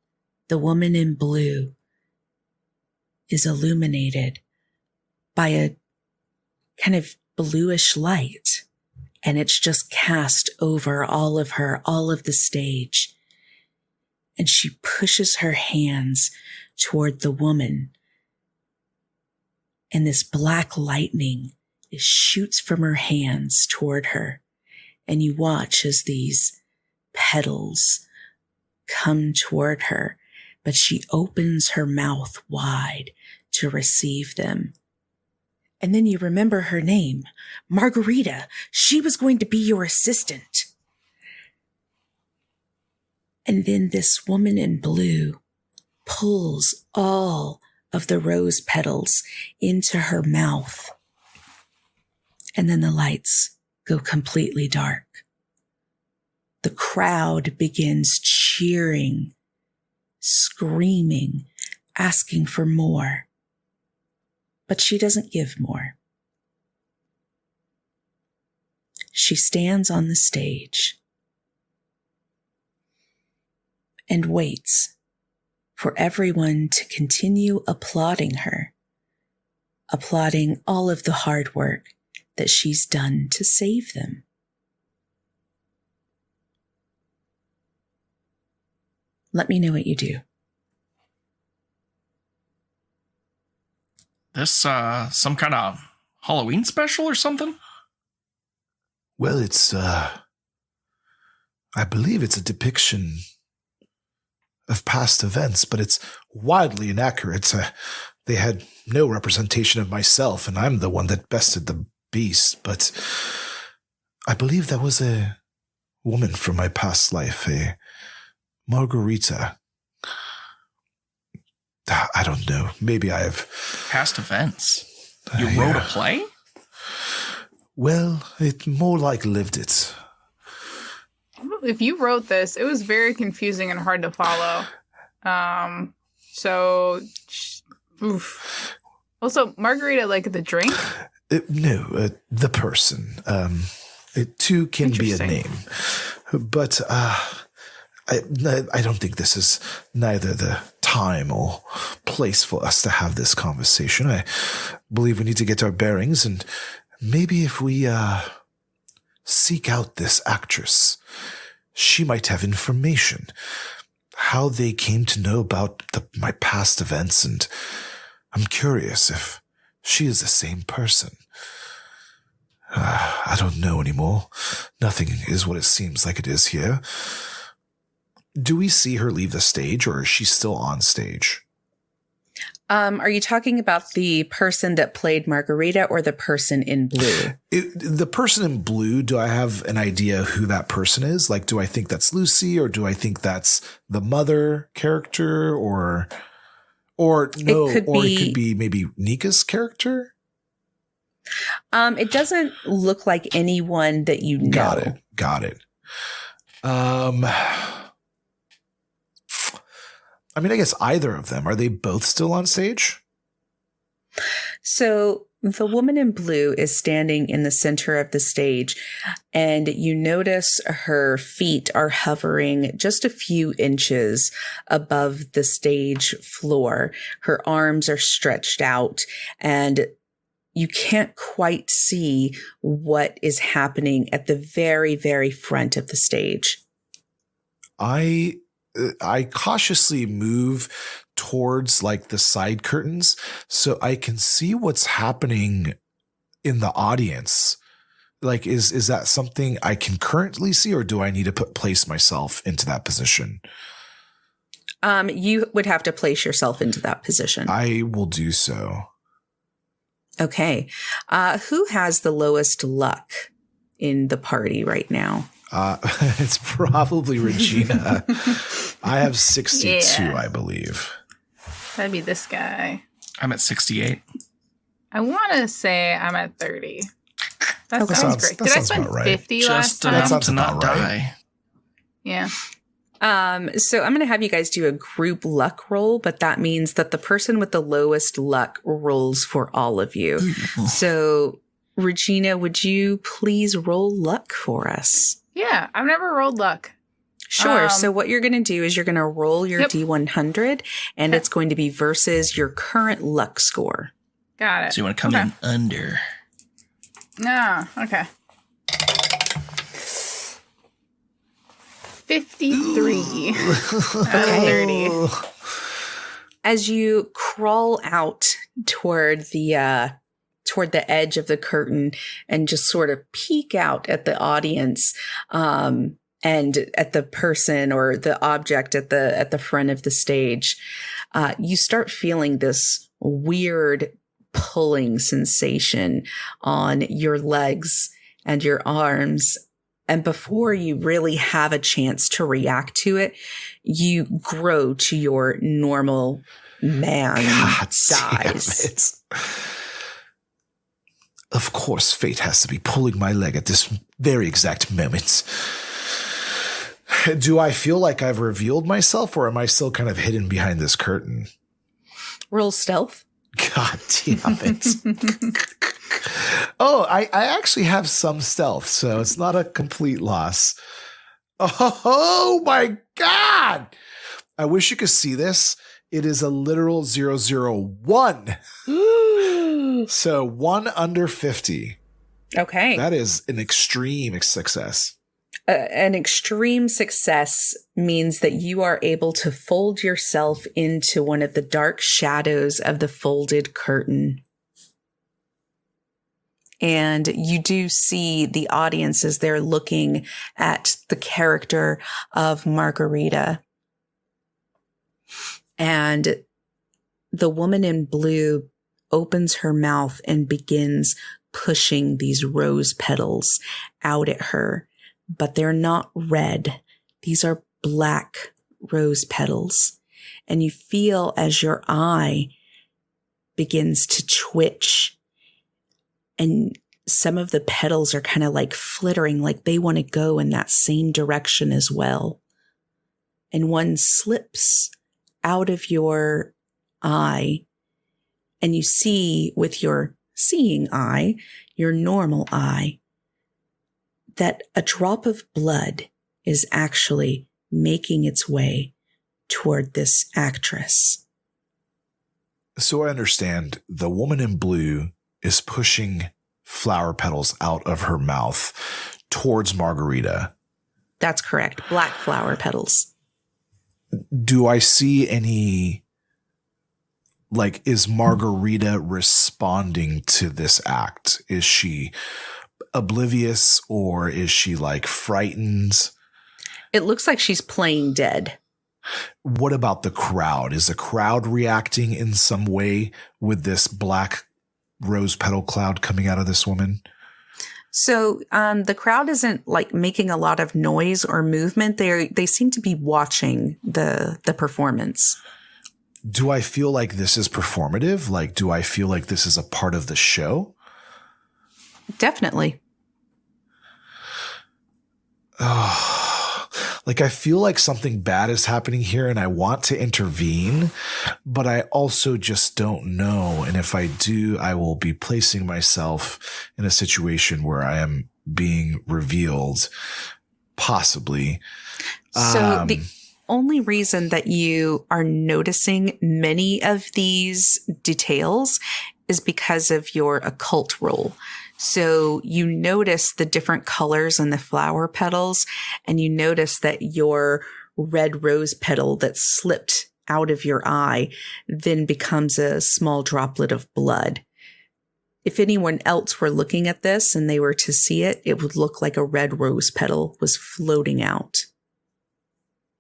the woman in blue is illuminated by a kind of bluish light. And it's just cast over all of her, all of the stage. And she pushes her hands toward the woman. And this black lightning shoots from her hands toward her. And you watch as these petals come toward her, but she opens her mouth wide to receive them. And then you remember her name, Margarita. She was going to be your assistant. And then this woman in blue pulls all of the rose petals into her mouth. And then the lights go completely dark. The crowd begins cheering, screaming, asking for more. But she doesn't give more. She stands on the stage and waits for everyone to continue applauding her, applauding all of the hard work that she's done to save them. Let me know what you do. This some kind of Halloween special or something? Well, it's, I believe it's a depiction of past events, but it's wildly inaccurate. They had no representation of myself, and I'm the one that bested the beast, but I believe that was a woman from my past life, a Margarita. I don't know. Maybe I've... Past events. You wrote a play? Well, it more like lived it. If you wrote this, it was very confusing and hard to follow. Oof. Also, Margarita, like the drink? No, the person. It too can be a name. But I don't think this is neither the time or place for us to have this conversation. I believe we need to get our bearings, and maybe if we seek out this actress, she might have information. How they came to know about my past events, and I'm curious if she is the same person. I don't know anymore. Nothing is what it seems like it is here. Do we see her leave the stage, or is she still on stage? Are you talking about the person that played Margarita or the person in blue? The person in blue, do I have an idea who that person is? Like, do I think that's Lucy, or do I think that's the mother character, or no, it could be maybe Nika's character? It doesn't look like anyone that you know. Got it. I mean, I guess either of them. Are they both still on stage? So the woman in blue is standing in the center of the stage, and you notice her feet are hovering just a few inches above the stage floor. Her arms are stretched out, and you can't quite see what is happening at the very, very front of the stage. I cautiously move towards like the side curtains so I can see what's happening in the audience. Like, is that something I can currently see, or do I need to place myself into that position? You would have to place yourself into that position. I will do so. Okay. Who has the lowest luck in the party right now? It's probably Regina. I have 62, Yeah. I believe. That'd be this guy. I'm at 68. I want to say I'm at 30. That Okay. sounds great. That Did I sounds spend about right. 50 last Just time? enough sounds to not about right. die. Yeah. So I'm going to have you guys do a group luck roll, but that means that the person with the lowest luck rolls for all of you. So Regina, would you please roll luck for us? Yeah, I've never rolled luck. Sure. So what you're going to do is you're going to roll your D100, and it's going to be versus your current luck score. Got it. So you want to come in under. No, okay. 53. Okay. 30. As you crawl out toward the edge of the curtain and just sort of peek out at the audience, and at the person or the object at the front of the stage, you start feeling this weird pulling sensation on your legs and your arms. And before you really have a chance to react to it, you grow to your normal man size. Of course, fate has to be pulling my leg at this very exact moment. Do I feel like I've revealed myself, or am I still kind of hidden behind this curtain? Roll stealth. God damn it. Oh, I actually have some stealth, so it's not a complete loss. Oh my God. I wish you could see this. It is a literal 001. So 1 under 50. Okay. That is an extreme success. An extreme success means that you are able to fold yourself into one of the dark shadows of the folded curtain. And you do see the audience as they're looking at the character of Margarita. And the woman in blue opens her mouth and begins pushing these rose petals out at her. But they're not red. These are black rose petals. And you feel as your eye begins to twitch, and some of the petals are kind of like flittering, like they want to go in that same direction as well. And one slips out of your eye, and you see with your seeing eye, your normal eye, that a drop of blood is actually making its way toward this actress. So I understand the woman in blue is pushing flower petals out of her mouth towards Margarita. That's correct. Black flower petals. Do I see any, like, is Margarita responding to this act? Is she oblivious, or is she like frightened? It looks like she's playing dead. What about the crowd? Is the crowd reacting in some way with this black rose petal cloud coming out of this woman? So the crowd isn't like making a lot of noise or movement. They seem to be watching the performance. Do I feel like this is performative? Like, do I feel like this is a part of the show? Definitely. Oh, like I feel like something bad is happening here and I want to intervene, but I also just don't know. And if I do, I will be placing myself in a situation where I am being revealed, possibly. So the only reason that you are noticing many of these details is because of your occult role. So you notice the different colors in the flower petals, and you notice that your red rose petal that slipped out of your eye then becomes a small droplet of blood. If anyone else were looking at this and they were to see it, it would look like a red rose petal was floating out.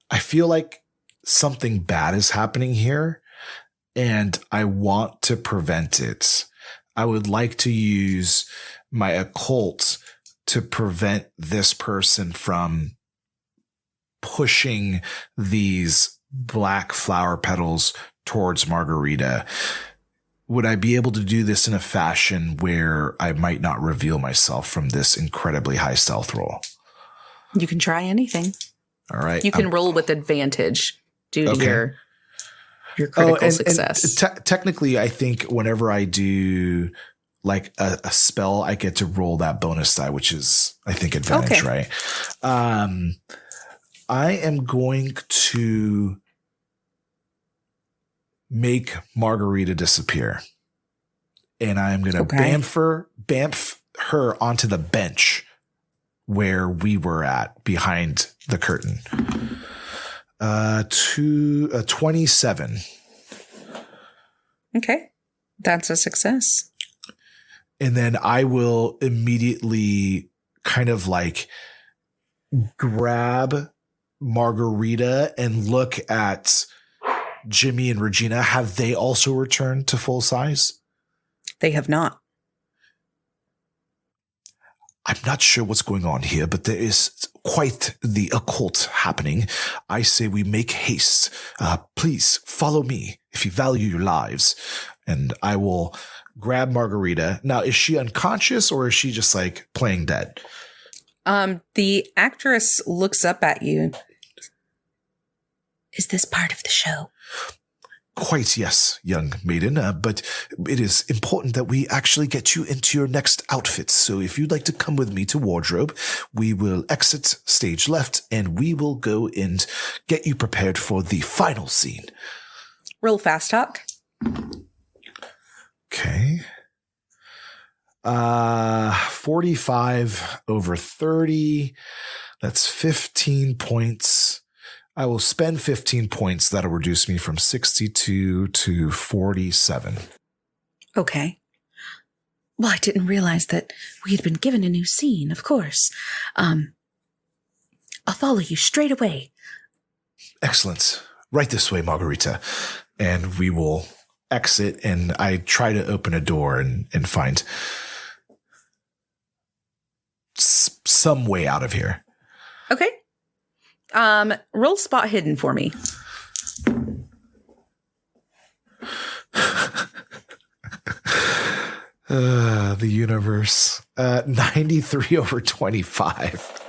I feel like something bad is happening here, and I want to prevent it. I would like to use my occult to prevent this person from pushing these black flower petals towards Margarita. Would I be able to do this in a fashion where I might not reveal myself from this incredibly high stealth roll? You can try anything. All right. You can roll with advantage due to your critical success. Technically, I think whenever I do like a spell, I get to roll that bonus die, which is, I think, advantage, right? I am going to make Margarita disappear. And I'm going to bamf her onto the bench where we were at behind the curtain. 27. Okay. That's a success. And then I will immediately kind of like grab Margarita and look at Jimmy and Regina. Have they also returned to full size? They have not. I'm not sure what's going on here, but there is quite the occult happening. I say we make haste. Please follow me if you value your lives. And I will grab Margarita. Now, is she unconscious or is she just like playing dead? The actress looks up at you. Is this part of the show? Quite, yes, young maiden. But it is important that we actually get you into your next outfit. So if you'd like to come with me to wardrobe, we will exit stage left and we will go and get you prepared for the final scene. Roll fast talk. Okay. 45 over 30. That's 15 points. I will spend 15 points. That'll reduce me from 62 to 47. Okay. Well, I didn't realize that we had been given a new scene, of course. I'll follow you straight away. Excellent. Right this way, Margarita. And we will exit, and I try to open a door and find some way out of here. Okay. Roll spot hidden for me. The universe. 93 over 25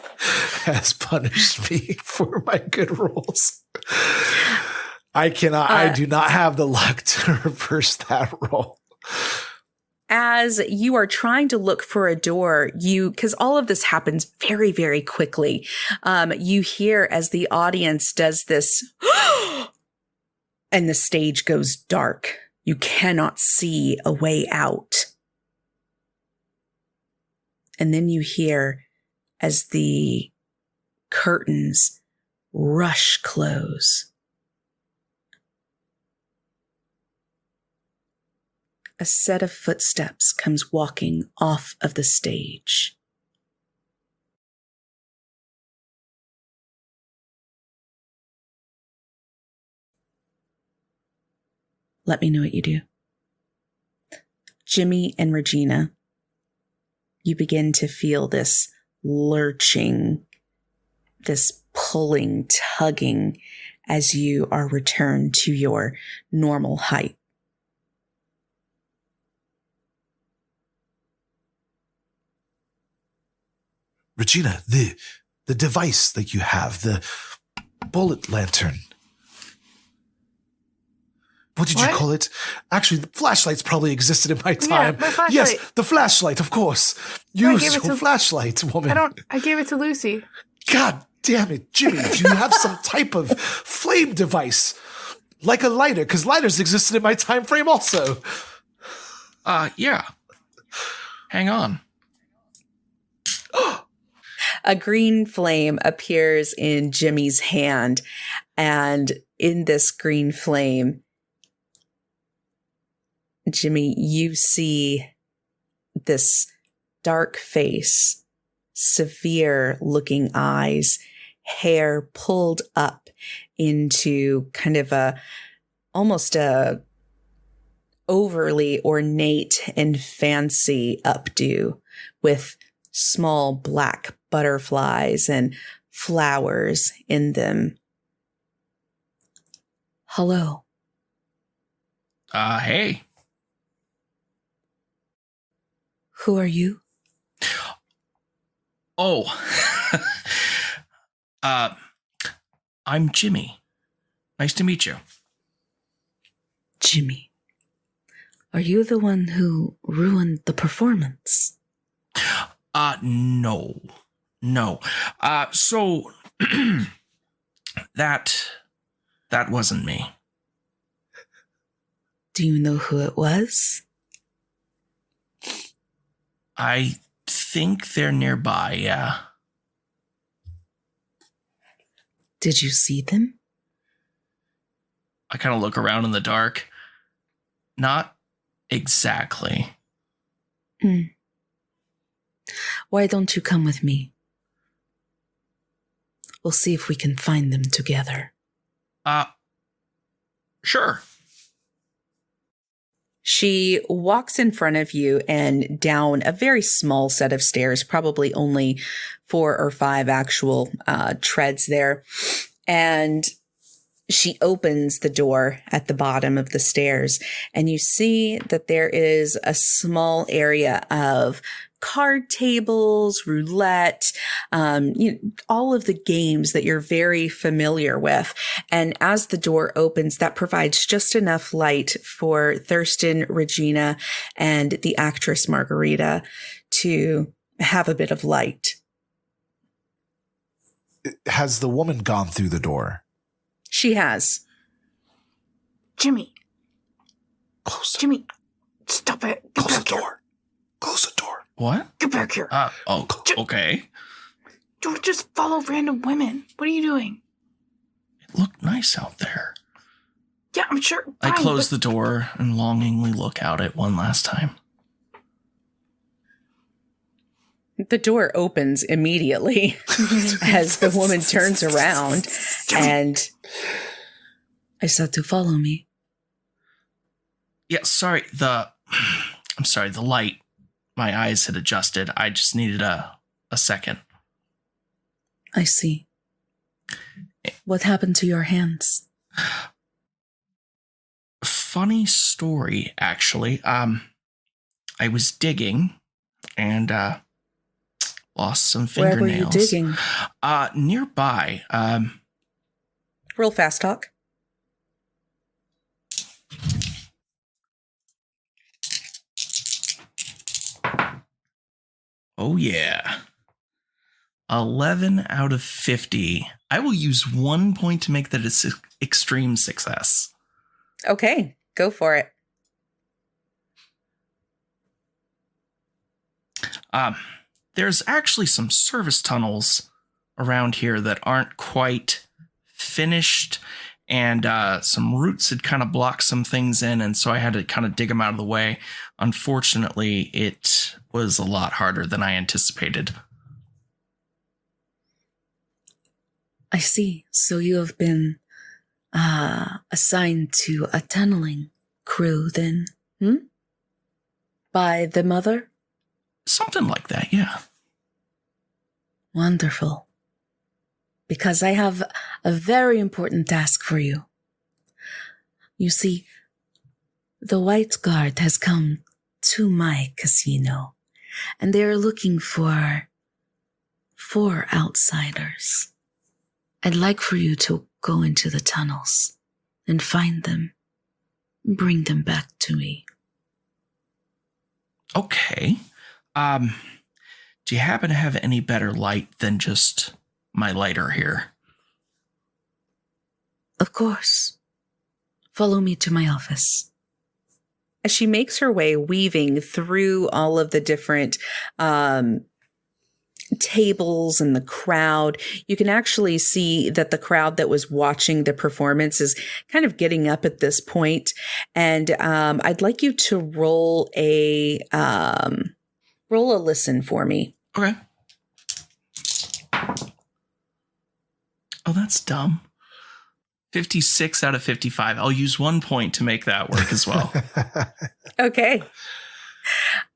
has punished me for my good rolls. I do not have the luck to reverse that roll. As you are trying to look for a door, because all of this happens very, very quickly, you hear as the audience does this, and the stage goes dark. You cannot see a way out. And then you hear as the curtains rush close. A set of footsteps comes walking off of the stage. Let me know what you do. Jimmy and Regina, you begin to feel this lurching, this pulling, tugging as you are returned to your normal height. Regina, the device that you have, the bullet lantern. What did you call it? Actually, the flashlights probably existed in my time. Yeah, my flashlight. Yes, the flashlight, of course. Use your flashlight, woman. I gave it to Lucy. God damn it, Jimmy. If you have some type of flame device, like a lighter, because lighters existed in my time frame also. Yeah. Hang on. A green flame appears in Jimmy's hand, and in this green flame, Jimmy, you see this dark face, severe looking eyes, hair pulled up into kind of almost a overly ornate and fancy updo with small black butterflies and flowers in them. Hello. Hey. Who are you? Oh. I'm Jimmy. Nice to meet you. Jimmy, are you the one who ruined the performance? No. So that wasn't me. Do you know who it was? I think they're nearby, yeah. Did you see them? I kind of look around in the dark. Not exactly. Why don't you come with me? We'll see if we can find them together. Sure. She walks in front of you and down a very small set of stairs, probably only 4 or 5 actual treads there. And she opens the door at the bottom of the stairs, and you see that there is a small area of card tables, roulette, all of the games that you're very familiar with. And as the door opens, that provides just enough light for Thurston, Regina, and the actress Margarita to have a bit of light. Has the woman gone through the door? She has. Jimmy. Close Jimmy, stop it. Get Close the back here. door. Close the door. What? Get back here. Okay. Don't just follow random women. What are you doing? It looked nice out there. Yeah, I'm sure. I fine, close but- the door and longingly look out it one last time. The door opens immediately as the woman turns around, and I said to follow me. Yeah, sorry, I'm sorry, the light. My eyes had adjusted. I just needed a second. I see. What happened to your hands? Funny story, actually. I was digging and lost some Where fingernails. were you digging? Nearby. real fast talk. Oh yeah. 11 out of 50. I will use 1 point to make that an extreme success. Okay, go for it. There's actually some service tunnels around here that aren't quite finished, and some roots had kind of blocked some things in, and so I had to kind of dig them out of the way. Unfortunately, it was a lot harder than I anticipated. I see. So you have been assigned to a tunneling crew then? By the mother? Something like that, yeah. Wonderful. Because I have a very important task for you. You see, the White Guard has come to my casino, and they are looking for 4 outsiders. I'd like for you to go into the tunnels and find them, bring them back to me. Okay. Do you happen to have any better light than just my lighter here? Of course. Follow me to my office. As she makes her way, weaving through all of the different tables and the crowd, you can actually see that the crowd that was watching the performance is kind of getting up at this point. And I'd like you to roll a listen for me. Okay. Oh, that's dumb. 56 out of 55. I'll use 1 point to make that work as well. Okay.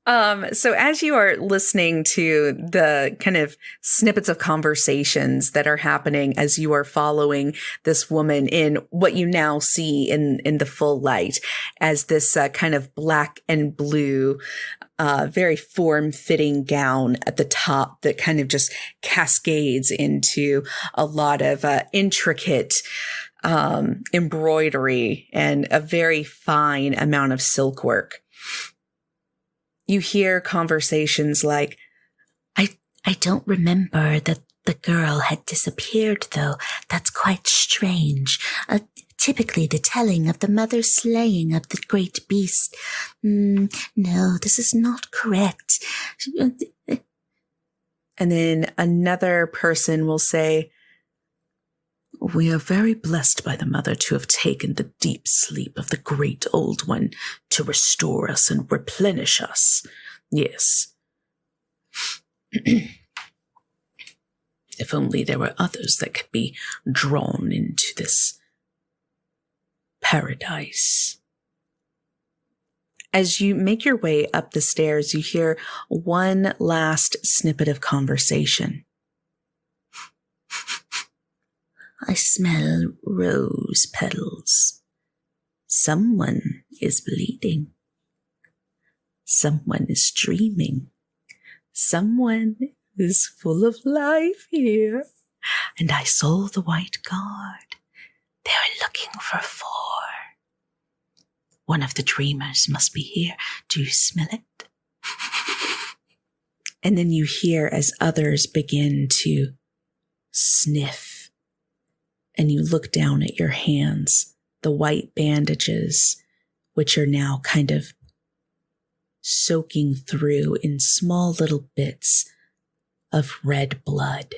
So as you are listening to the kind of snippets of conversations that are happening as you are following this woman in what you now see in the full light as this kind of black and blue, very form-fitting gown at the top that kind of just cascades into a lot of intricate embroidery and a very fine amount of silk work. You hear conversations like, I don't remember that the girl had disappeared, though. That's quite strange. Typically the telling of the mother's slaying of the great beast. No, this is not correct. and then another person will say, we are very blessed by the mother to have taken the deep sleep of the great old one to restore us and replenish us. Yes. If only there were others that could be drawn into this paradise. As you make your way up the stairs, you hear one last snippet of conversation. I smell rose petals. Someone is bleeding. Someone is dreaming. Someone is full of life here. And I saw the white guard. They're looking for 4. One of the dreamers must be here. Do you smell it? And then you hear as others begin to sniff. And you look down at your hands, the white bandages, which are now kind of soaking through in small little bits of red blood.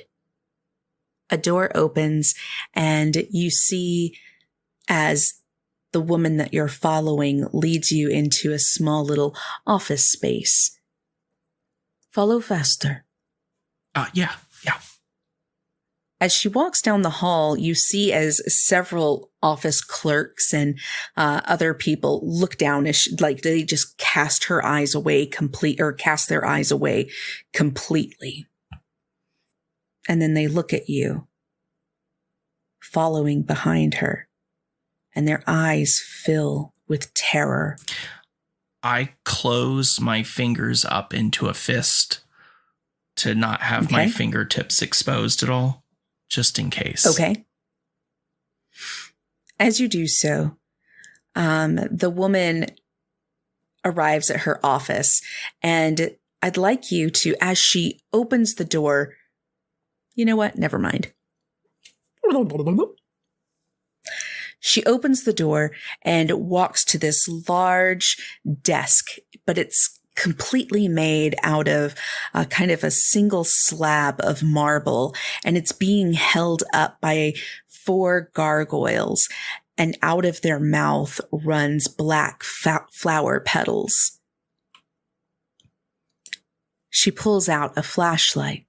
A door opens and you see as the woman that you're following leads you into a small little office space. Follow faster. Yeah. As she walks down the hall, you see as several office clerks and other people look down as like they just cast their eyes away completely. And then they look at you, following behind her, and their eyes fill with terror. I close my fingers up into a fist to not have my fingertips exposed at all. Just in case. Okay. As you do so, the woman arrives at her office, and I'd like you to, as she opens the door, you know what? Never mind. She opens the door and walks to this large desk, but it's completely made out of kind of a single slab of marble, and it's being held up by 4 gargoyles, and out of their mouth runs black flower petals. She pulls out a flashlight.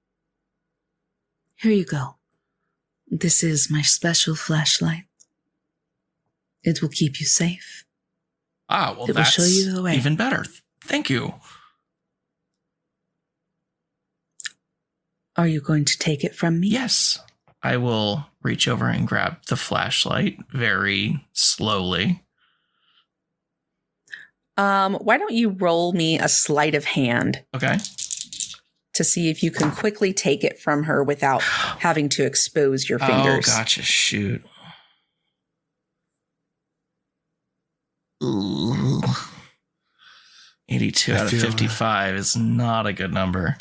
Here you go. This is my special flashlight. It will keep you safe. Ah, well, it will show you the way. Even better. Thank you. Are you going to take it from me? Yes. I will reach over and grab the flashlight very slowly. Why don't you roll me a sleight of hand? Okay. To see if you can quickly take it from her without having to expose your fingers. Oh, gotcha. Shoot. Ooh. 82 out of 55 is not a good number.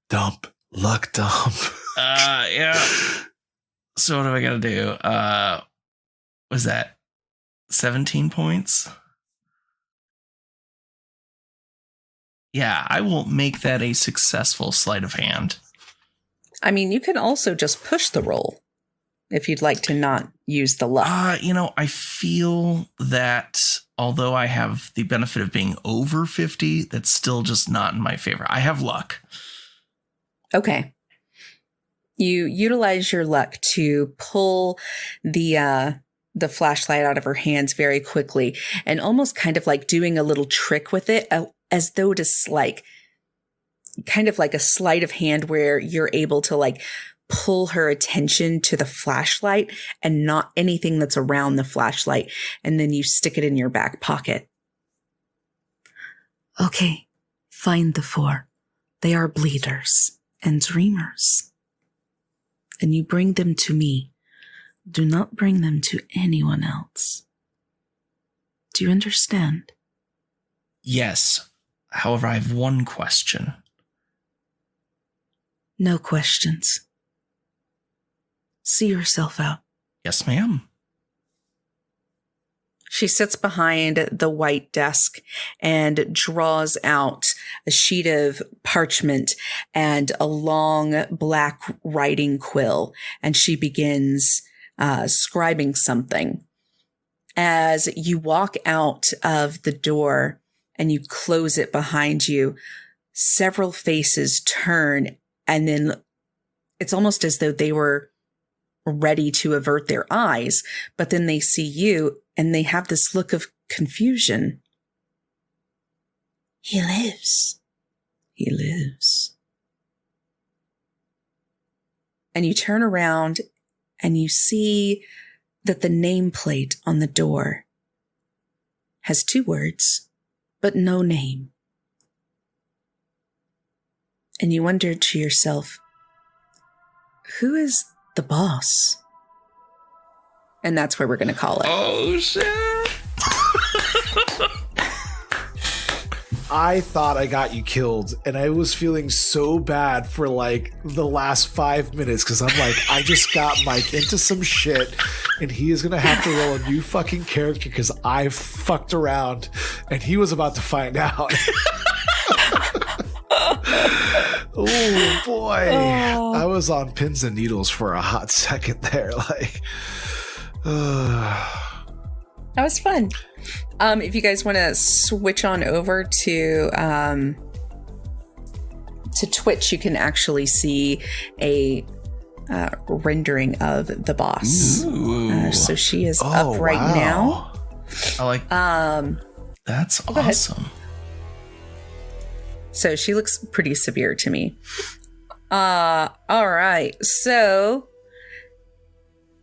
Dump. Luck dump. Yeah. So what do I gotta do? Was that 17 points? Yeah, I will make that a successful sleight of hand. I mean, you can also just push the roll if you'd like to not use the luck. I feel that although I have the benefit of being over 50, that's still just not in my favor. I have luck. Okay. You utilize your luck to pull the flashlight out of her hands very quickly and almost kind of like doing a little trick with it, as though to like, kind of like a sleight of hand where you're able to like pull her attention to the flashlight and not anything that's around the flashlight. And then you stick it in your back pocket. Okay, find the 4. They are bleeders and dreamers. And you bring them to me. Do not bring them to anyone else. Do you understand? Yes. However, I have one question. No questions. See yourself out. Yes, ma'am. She sits behind the white desk and draws out a sheet of parchment and a long black writing quill, and she begins scribing something. As you walk out of the door and you close it behind you, several faces turn, and then it's almost as though they were ready to avert their eyes, but then they see you and they have this look of confusion. He lives. He lives. And you turn around and you see that the nameplate on the door has 2 words, but no name. And you wonder to yourself, who is the boss? And that's where we're going to call it. Oh, shit. I thought I got you killed, and I was feeling so bad for like the last 5 minutes because I'm like, I just got Mike into some shit, and he is gonna have to roll a new fucking character because I fucked around, and he was about to find out. Oh boy, I was on pins and needles for a hot second there, like. That was fun. If you guys want to switch on over to Twitch, you can actually see a rendering of the boss. So she is up right now. I like. That's awesome. So she looks pretty severe to me. All right. So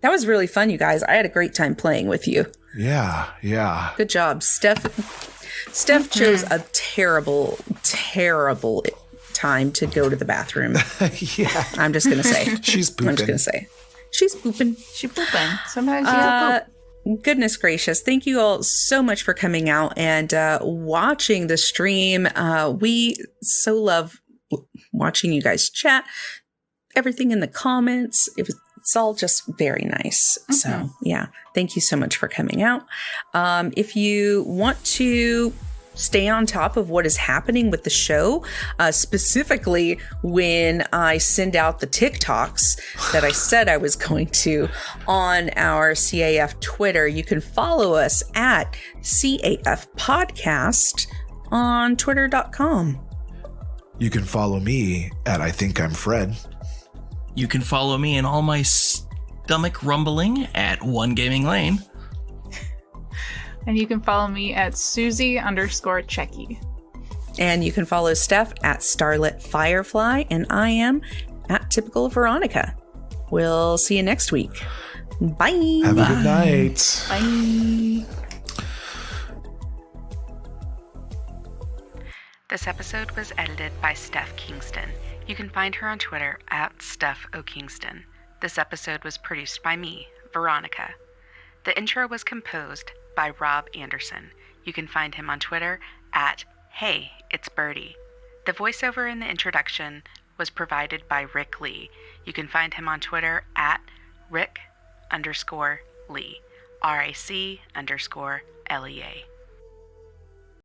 that was really fun, you guys. I had a great time playing with you. Yeah. Good job. Steph chose a terrible time to go to the bathroom. Yeah. I'm just going to say. She's pooping. I'm just going to say. She's pooping. She's pooping. Sometimes you gotta poop. Goodness gracious. Thank you all so much for coming out and watching the stream. We so love watching you guys chat. Everything in the comments. It's all just very nice. Mm-hmm. So, yeah, thank you so much for coming out. If you want to stay on top of what is happening with the show, specifically when I send out the TikToks that I said I was going to on our CAF Twitter, you can follow us at CAF Podcast on twitter.com. You can follow me at I Think I'm Fred. You can follow me in all my stomach rumbling at One Gaming Lane. And you can follow me at Susie_Checky. And you can follow Steph at Starlit Firefly, and I am at Typical Veronica. We'll see you next week. Bye. Have a good night. Bye. This episode was edited by Steph Kingston. You can find her on Twitter at Steph O'Kingston. This episode was produced by me, Veronica. The intro was composed by Rob Anderson. You can find him on Twitter at Hey, It's Birdie. The voiceover in the introduction was provided by Rick Lee. You can find him on Twitter at Rick_Lee. RIC_LEA.